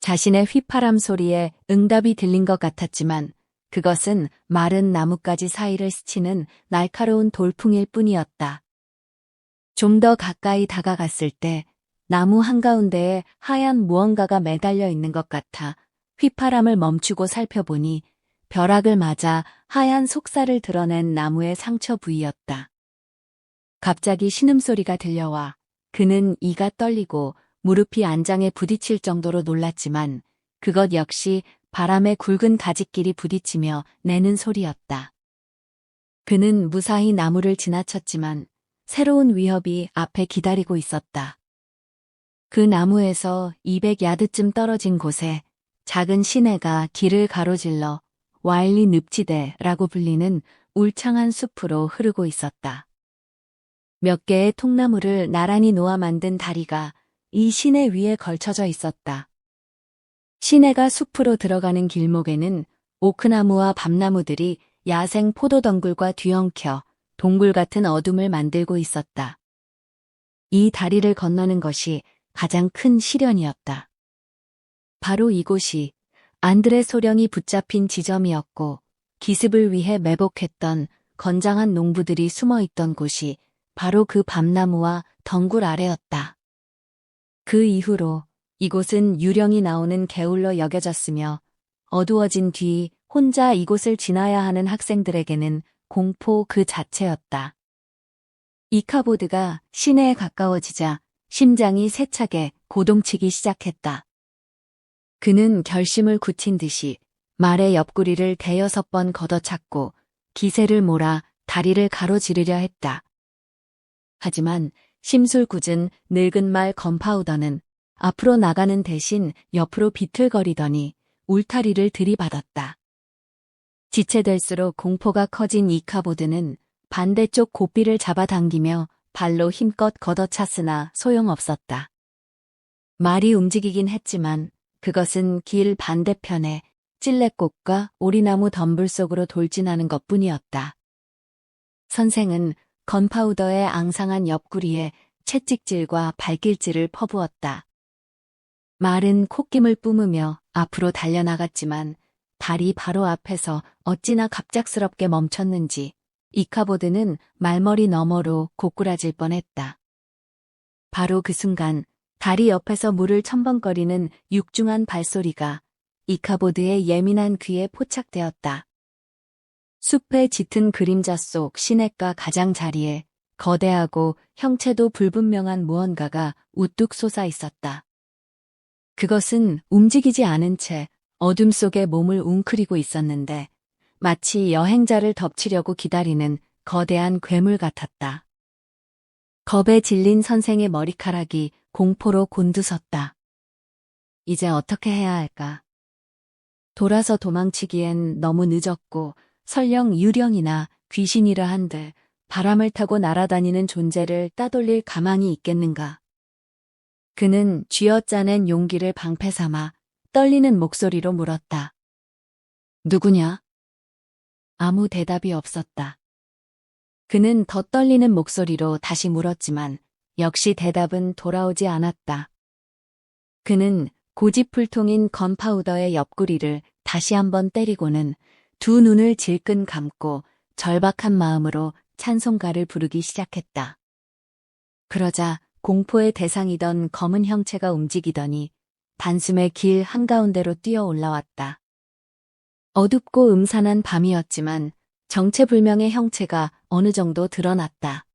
자신의 휘파람 소리에 응답이 들린 것 같았지만 그것은 마른 나뭇가지 사이를 스치는 날카로운 돌풍일 뿐이었다. 좀 더 가까이 다가갔을 때 나무 한가운데에 하얀 무언가가 매달려 있는 것 같아 휘파람을 멈추고 살펴보니 벼락을 맞아 하얀 속살을 드러낸 나무의 상처 부위였다. 갑자기 신음소리가 들려와 그는 이가 떨리고 무릎이 안장에 부딪힐 정도로 놀랐지만 그것 역시 바람에 굵은 가지끼리 부딪히며 내는 소리였다. 그는 무사히 나무를 지나쳤지만 새로운 위협이 앞에 기다리고 있었다. 그 나무에서 200야드쯤 떨어진 곳에 작은 시내가 길을 가로질러 와일리 늪지대라고 불리는 울창한 숲으로 흐르고 있었다. 몇 개의 통나무를 나란히 놓아 만든 다리가 이 시내 위에 걸쳐져 있었다. 시내가 숲으로 들어가는 길목에는 오크나무와 밤나무들이 야생 포도덩굴과 뒤엉켜 동굴 같은 어둠을 만들고 있었다. 이 다리를 건너는 것이 가장 큰 시련이었다. 바로 이곳이 안드레 소령이 붙잡힌 지점이었고 기습을 위해 매복했던 건장한 농부들이 숨어 있던 곳이 바로 그 밤나무와 덩굴 아래였다. 그 이후로 이곳은 유령이 나오는 개울로 여겨졌으며 어두워진 뒤 혼자 이곳을 지나야 하는 학생들에게는 공포 그 자체였다. 이카보드가 시내에 가까워지자 심장이 세차게 고동치기 시작했다. 그는 결심을 굳힌 듯이 말의 옆구리를 대여섯 번 걷어찼고 기세를 몰아 다리를 가로지르려 했다. 하지만 심술궂은 늙은 말 건파우더는 앞으로 나가는 대신 옆으로 비틀거리더니 울타리를 들이받았다. 지체될수록 공포가 커진 이카보드는 반대쪽 고삐를 잡아당기며 발로 힘껏 걷어찼으나 소용없었다. 말이 움직이긴 했지만 그것은 길 반대편에 찔레꽃과 오리나무 덤불 속으로 돌진하는 것뿐이었다. 선생은 건파우더의 앙상한 옆구리에 채찍질과 발길질을 퍼부었다. 말은 콧김을 뿜으며 앞으로 달려나갔지만 다리 바로 앞에서 어찌나 갑작스럽게 멈췄는지 이카보드는 말머리 너머로 고꾸라질 뻔했다. 바로 그 순간 다리 옆에서 물을 첨벙거리는 육중한 발소리가 이카보드의 예민한 귀에 포착되었다. 숲의 짙은 그림자 속 시냇가 가장자리에 거대하고 형체도 불분명한 무언가가 우뚝 솟아 있었다. 그것은 움직이지 않은 채 어둠 속에 몸을 웅크리고 있었는데 마치 여행자를 덮치려고 기다리는 거대한 괴물 같았다. 겁에 질린 선생의 머리카락이 공포로 곤두섰다. 이제 어떻게 해야 할까? 돌아서 도망치기엔 너무 늦었고 설령 유령이나 귀신이라 한들 바람을 타고 날아다니는 존재를 따돌릴 가망이 있겠는가? 그는 쥐어짜낸 용기를 방패 삼아 떨리는 목소리로 물었다. 누구냐? 아무 대답이 없었다. 그는 더 떨리는 목소리로 다시 물었지만 역시 대답은 돌아오지 않았다. 그는 고집불통인 건파우더의 옆구리를 다시 한번 때리고는 두 눈을 질끈 감고 절박한 마음으로 찬송가를 부르기 시작했다. 그러자 공포의 대상이던 검은 형체가 움직이더니 단숨에 길 한가운데로 뛰어 올라왔다. 어둡고 음산한 밤이었지만 정체불명의 형체가 어느 정도 드러났다.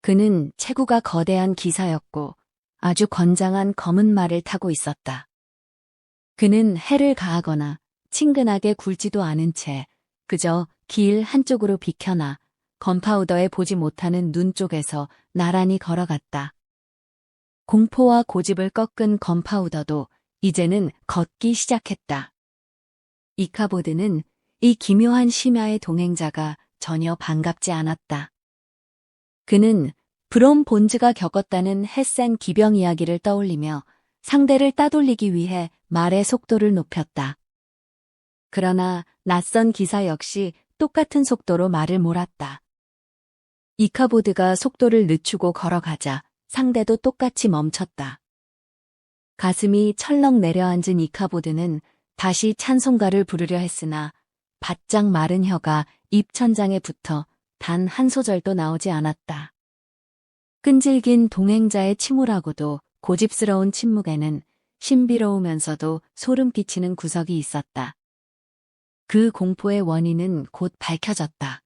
그는 체구가 거대한 기사였고 아주 건장한 검은 말을 타고 있었다. 그는 해를 가하거나 친근하게 굴지도 않은 채 그저 길 한쪽으로 비켜나 건파우더에 보지 못하는 눈 쪽에서 나란히 걸어갔다. 공포와 고집을 꺾은 건파우더도 이제는 걷기 시작했다. 이카보드는 이 기묘한 심야의 동행자가 전혀 반갑지 않았다. 그는 브롬 본즈가 겪었다는 햇센 기병 이야기를 떠올리며 상대를 따돌리기 위해 말의 속도를 높였다. 그러나 낯선 기사 역시 똑같은 속도로 말을 몰았다. 이카보드가 속도를 늦추고 걸어가자 상대도 똑같이 멈췄다. 가슴이 철렁 내려앉은 이카보드는 다시 찬송가를 부르려 했으나 바짝 마른 혀가 입천장에 붙어 단 한 소절도 나오지 않았다. 끈질긴 동행자의 침울하고도 고집스러운 침묵에는 신비로우면서도 소름 끼치는 구석이 있었다. 그 공포의 원인은 곧 밝혀졌다.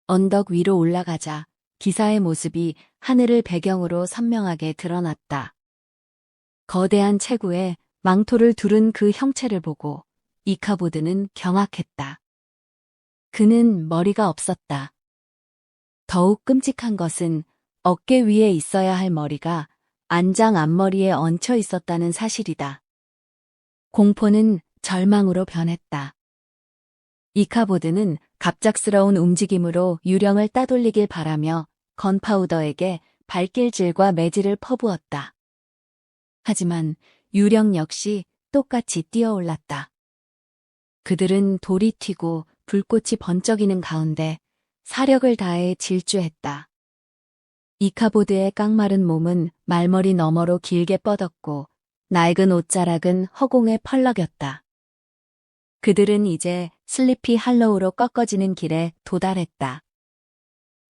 언덕 위로 올라가자 기사의 모습이 하늘을 배경으로 선명하게 드러났다. 거대한 체구에 망토를 두른 그 형체를 보고 이카보드는 경악했다. 그는 머리가 없었다. 더욱 끔찍한 것은 어깨 위에 있어야 할 머리가 안장 앞머리에 얹혀 있었다는 사실이다. 공포는 절망으로 변했다. 이카보드는 갑작스러운 움직임으로 유령을 따돌리길 바라며 건파우더에게 발길질과 매질을 퍼부었다. 하지만 유령 역시 똑같이 뛰어올랐다. 그들은 돌이 튀고 불꽃이 번쩍이는 가운데 사력을 다해 질주했다. 이카보드의 깡마른 몸은 말머리 너머로 길게 뻗었고 낡은 옷자락은 허공에 펄럭였다. 그들은 이제 슬리피 할로우로 꺾어지는 길에 도달했다.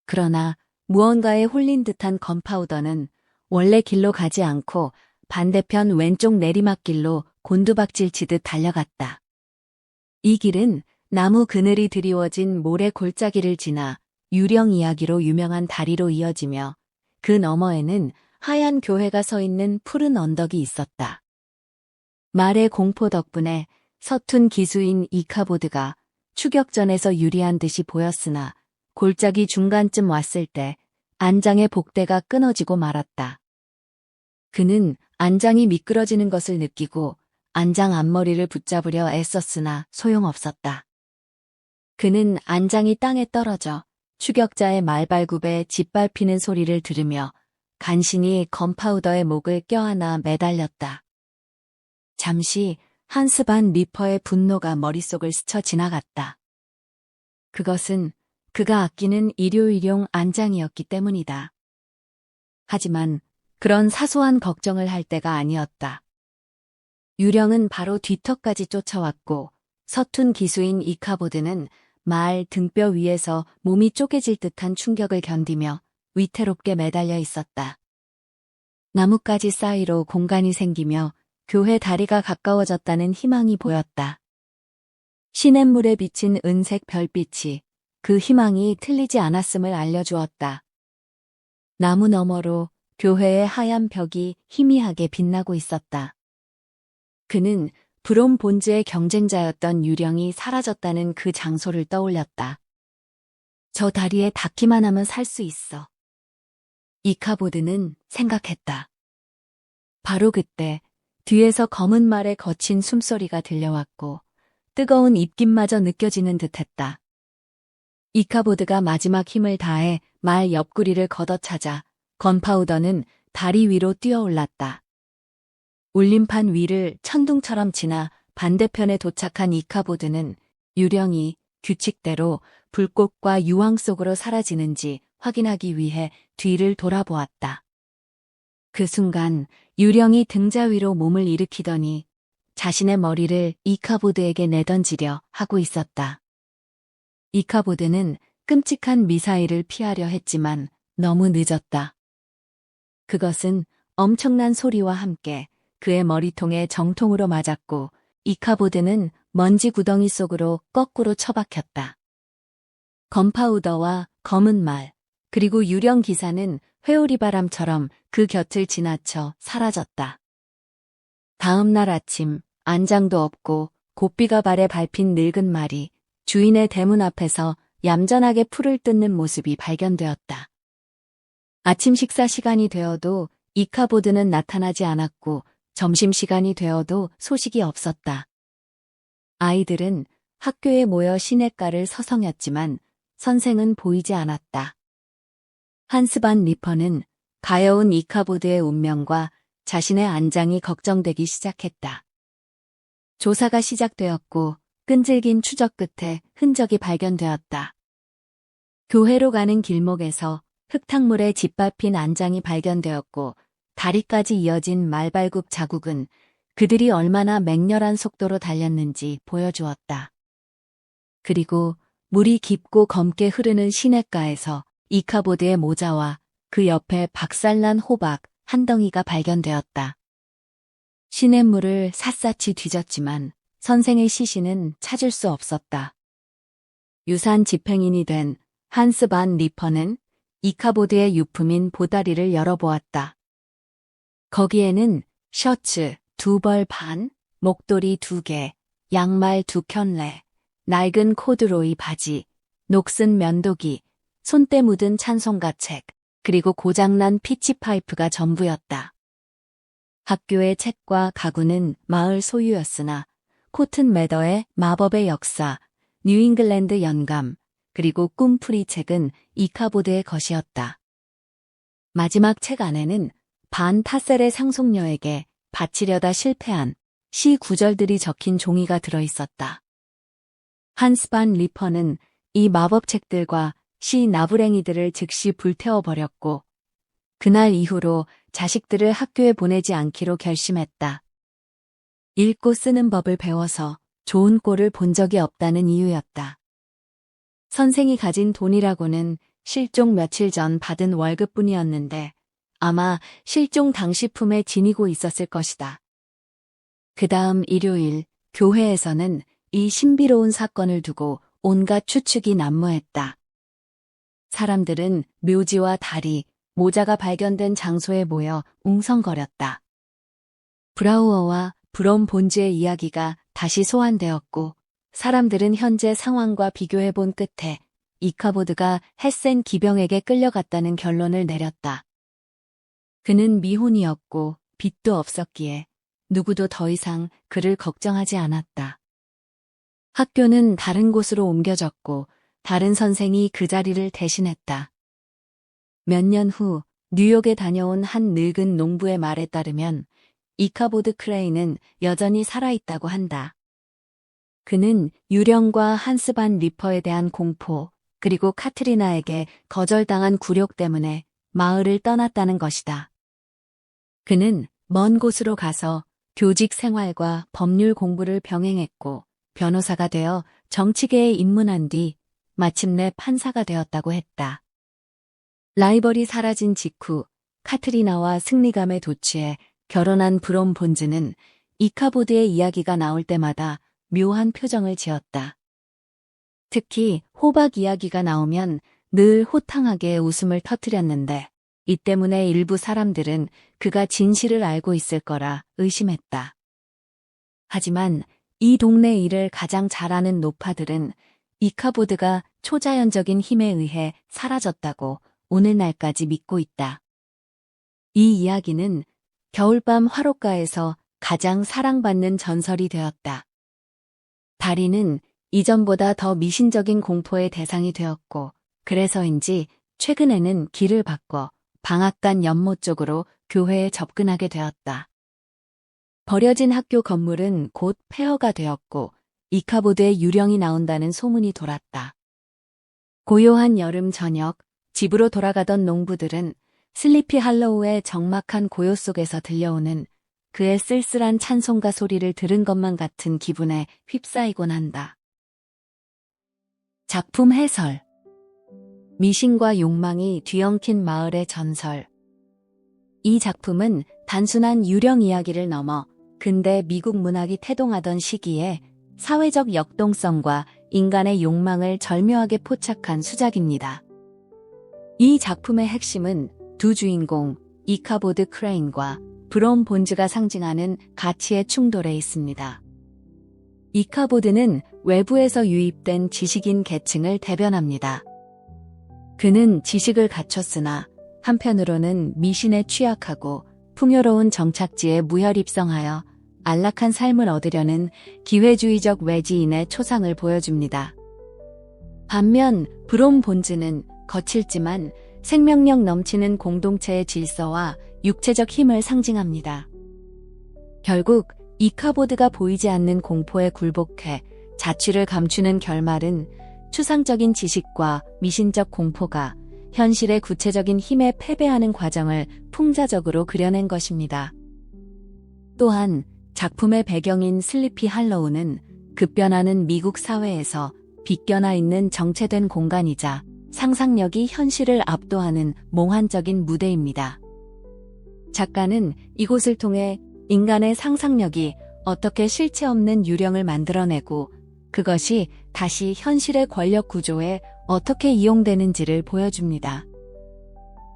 그러나 무언가에 홀린 듯한 건파우더는 원래 길로 가지 않고 반대편 왼쪽 내리막길로 곤두박질 치듯 달려갔다. 이 길은 나무 그늘이 드리워진 모래 골짜기를 지나 유령 이야기로 유명한 다리로 이어지며 그 너머에는 하얀 교회가 서 있는 푸른 언덕이 있었다. 말의 공포 덕분에 서툰 기수인 이카보드가 추격전에서 유리한 듯이 보였으나 골짜기 중간쯤 왔을 때 안장의 복대가 끊어지고 말았다. 그는 안장이 미끄러지는 것을 느끼고 안장 앞머리를 붙잡으려 애썼으나 소용없었다. 그는 안장이 땅에 떨어져 추격자의 말발굽에 짓밟히는 소리를 들으며 간신히 건파우더의 목을 껴안아 매달렸다. 잠시 한스 반 리퍼의 분노가 머릿속을 스쳐 지나갔다. 그것은 그가 아끼는 일요일용 안장이었기 때문이다. 하지만 그런 사소한 걱정을 할 때가 아니었다. 유령은 바로 뒤터까지 쫓아왔고 서툰 기수인 이카보드는 말 등뼈 위에서 몸이 쪼개질 듯한 충격을 견디며 위태롭게 매달려 있었다. 나뭇가지 사이로 공간이 생기며 교회 다리가 가까워졌다는 희망이 보였다. 시냇물에 비친 은색 별빛이 그 희망이 틀리지 않았음을 알려주었다. 나무 너머로 교회의 하얀 벽이 희미하게 빛나고 있었다. 그는 브롬 본즈의 경쟁자였던 유령이 사라졌다는 그 장소를 떠올렸다. 저 다리에 닿기만 하면 살 수 있어. 이카보드는 생각했다. 바로 그때 뒤에서 검은 말의 거친 숨소리가 들려왔고 뜨거운 입김마저 느껴지는 듯했다. 이카보드가 마지막 힘을 다해 말 옆구리를 걷어차자 건파우더는 다리 위로 뛰어올랐다. 울림판 위를 천둥처럼 지나 반대편에 도착한 이카보드는 유령이 규칙대로 불꽃과 유황 속으로 사라지는지 확인하기 위해 뒤를 돌아보았다. 그 순간 유령이 등자 위로 몸을 일으키더니 자신의 머리를 이카보드에게 내던지려 하고 있었다. 이카보드는 끔찍한 미사일을 피하려 했지만 너무 늦었다. 그것은 엄청난 소리와 함께 그의 머리통에 정통으로 맞았고 이카보드는 먼지 구덩이 속으로 거꾸로 처박혔다. 건파우더와 검은 말, 그리고 유령 기사는 회오리바람처럼 그 곁을 지나쳐 사라졌다. 다음 날 아침 안장도 없고 고삐가 발에 밟힌 늙은 말이 주인의 대문 앞에서 얌전하게 풀을 뜯는 모습이 발견되었다. 아침 식사 시간이 되어도 이카보드는 나타나지 않았고 점심시간이 되어도 소식이 없었다. 아이들은 학교에 모여 시냇가를 서성였지만 선생은 보이지 않았다. 한스 반 리퍼는 가여운 이카보드의 운명과 자신의 안장이 걱정되기 시작했다. 조사가 시작되었고 끈질긴 추적 끝에 흔적이 발견되었다. 교회로 가는 길목에서 흙탕물에 짓밟힌 안장이 발견되었고 다리까지 이어진 말발굽 자국은 그들이 얼마나 맹렬한 속도로 달렸는지 보여주었다. 그리고 물이 깊고 검게 흐르는 시냇가에서 이카보드의 모자와 그 옆에 박살난 호박 한 덩이가 발견되었다. 시냇물을 샅샅이 뒤졌지만 선생의 시신은 찾을 수 없었다. 유산 집행인이 된 한스 반 리퍼는 이카보드의 유품인 보다리를 열어보았다. 거기에는 셔츠 2벌 반, 목도리 2개, 양말 2켤레, 낡은 코드로이 바지, 녹슨 면도기, 손때 묻은 찬송가책, 그리고 고장난 피치파이프가 전부였다. 학교의 책과 가구는 마을 소유였으나 코튼 매더의 마법의 역사, 뉴잉글랜드 연감, 그리고 꿈풀이 책은 이카보드의 것이었다. 마지막 책 안에는 반 타셀의 상속녀에게 바치려다 실패한 시 구절들이 적힌 종이가 들어있었다. 한스 반 리퍼는 이 마법책들과 시 나부랭이들을 즉시 불태워버렸고 그날 이후로 자식들을 학교에 보내지 않기로 결심했다. 읽고 쓰는 법을 배워서 좋은 꼴을 본 적이 없다는 이유였다. 선생이 가진 돈이라고는 실종 며칠 전 받은 월급뿐이었는데 아마 실종 당시 품에 지니고 있었을 것이다. 그 다음 일요일 교회에서는 이 신비로운 사건을 두고 온갖 추측이 난무했다. 사람들은 묘지와 다리, 모자가 발견된 장소에 모여 웅성거렸다. 브라우어와 브롬 본즈의 이야기가 다시 소환되었고 사람들은 현재 상황과 비교해본 끝에 이카보드가 헤센 기병에게 끌려갔다는 결론을 내렸다. 그는 미혼이었고 빚도 없었기에 누구도 더 이상 그를 걱정하지 않았다. 학교는 다른 곳으로 옮겨졌고 다른 선생이 그 자리를 대신했다. 몇 년 후 뉴욕에 다녀온 한 늙은 농부의 말에 따르면 이카보드 크레이는 여전히 살아있다고 한다. 그는 유령과 한스 반 리퍼에 대한 공포, 그리고 카트리나에게 거절당한 굴욕 때문에 마을을 떠났다는 것이다. 그는 먼 곳으로 가서 교직 생활과 법률 공부를 병행했고 변호사가 되어 정치계에 입문한 뒤 마침내 판사가 되었다고 했다. 라이벌이 사라진 직후 카트리나와 승리감에 도취해 결혼한 브롬 본즈는 이카보드의 이야기가 나올 때마다 묘한 표정을 지었다. 특히 호박 이야기가 나오면 늘 호탕하게 웃음을 터뜨렸는데 이 때문에 일부 사람들은 그가 진실을 알고 있을 거라 의심했다. 하지만 이 동네 일을 가장 잘하는 노파들은 이카보드가 초자연적인 힘에 의해 사라졌다고 오늘날까지 믿고 있다. 이 이야기는 겨울밤 화롯가에서 가장 사랑받는 전설이 되었다. 다리는 이전보다 더 미신적인 공포의 대상이 되었고 그래서인지 최근에는 길을 바꿔 방앗간 연못 쪽으로 교회에 접근하게 되었다. 버려진 학교 건물은 곧 폐허가 되었고 이카보드의 유령이 나온다는 소문이 돌았다. 고요한 여름 저녁 집으로 돌아가던 농부들은 슬리피 할로우의 적막한 고요 속에서 들려오는 그의 쓸쓸한 찬송가 소리를 들은 것만 같은 기분에 휩싸이곤 한다. 작품 해설. 미신과 욕망이 뒤엉킨 마을의 전설. 이 작품은 단순한 유령 이야기를 넘어 근대 미국 문학이 태동하던 시기에 사회적 역동성과 인간의 욕망을 절묘하게 포착한 수작입니다. 이 작품의 핵심은 두 주인공 이카보드 크레인과 브롬 본즈가 상징하는 가치의 충돌에 있습니다. 이카보드는 외부에서 유입된 지식인 계층을 대변합니다. 그는 지식을 갖췄으나 한편으로는 미신에 취약하고 풍요로운 정착지에 무혈입성하여 안락한 삶을 얻으려는 기회주의적 외지인의 초상을 보여줍니다. 반면 브롬 본즈는 거칠지만 생명력 넘치는 공동체의 질서와 육체적 힘을 상징합니다. 결국 이카보드가 보이지 않는 공포에 굴복해 자취를 감추는 결말은 추상적인 지식과 미신적 공포가 현실의 구체적인 힘에 패배하는 과정을 풍자적으로 그려낸 것입니다. 또한 작품의 배경인 슬리피 할로우는 급변하는 미국 사회에서 빗겨나 있는 정체된 공간이자 상상력이 현실을 압도하는 몽환적인 무대입니다. 작가는 이곳을 통해 인간의 상상력이 어떻게 실체 없는 유령을 만들어내고 그것이 다시 현실의 권력 구조에 어떻게 이용되는지를 보여줍니다.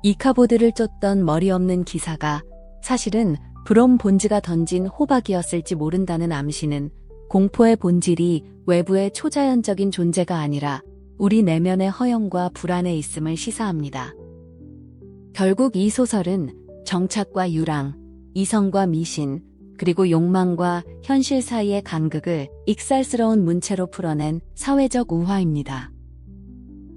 이카보드를 쫓던 머리 없는 기사가 사실은 브롬 본즈가 던진 호박이었을지 모른다는 암시는 공포의 본질이 외부의 초자연적인 존재가 아니라 우리 내면의 허영과 불안에 있음을 시사합니다. 결국 이 소설은 정착과 유랑, 이성과 미신, 그리고 욕망과 현실 사이의 간극을 익살스러운 문체로 풀어낸 사회적 우화입니다.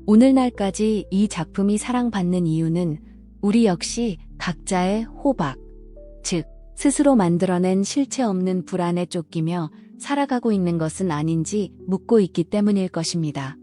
오늘날까지 이 작품이 사랑받는 이유는 우리 역시 각자의 호박, 즉 스스로 만들어낸 실체 없는 불안에 쫓기며 살아가고 있는 것은 아닌지 묻고 있기 때문일 것입니다.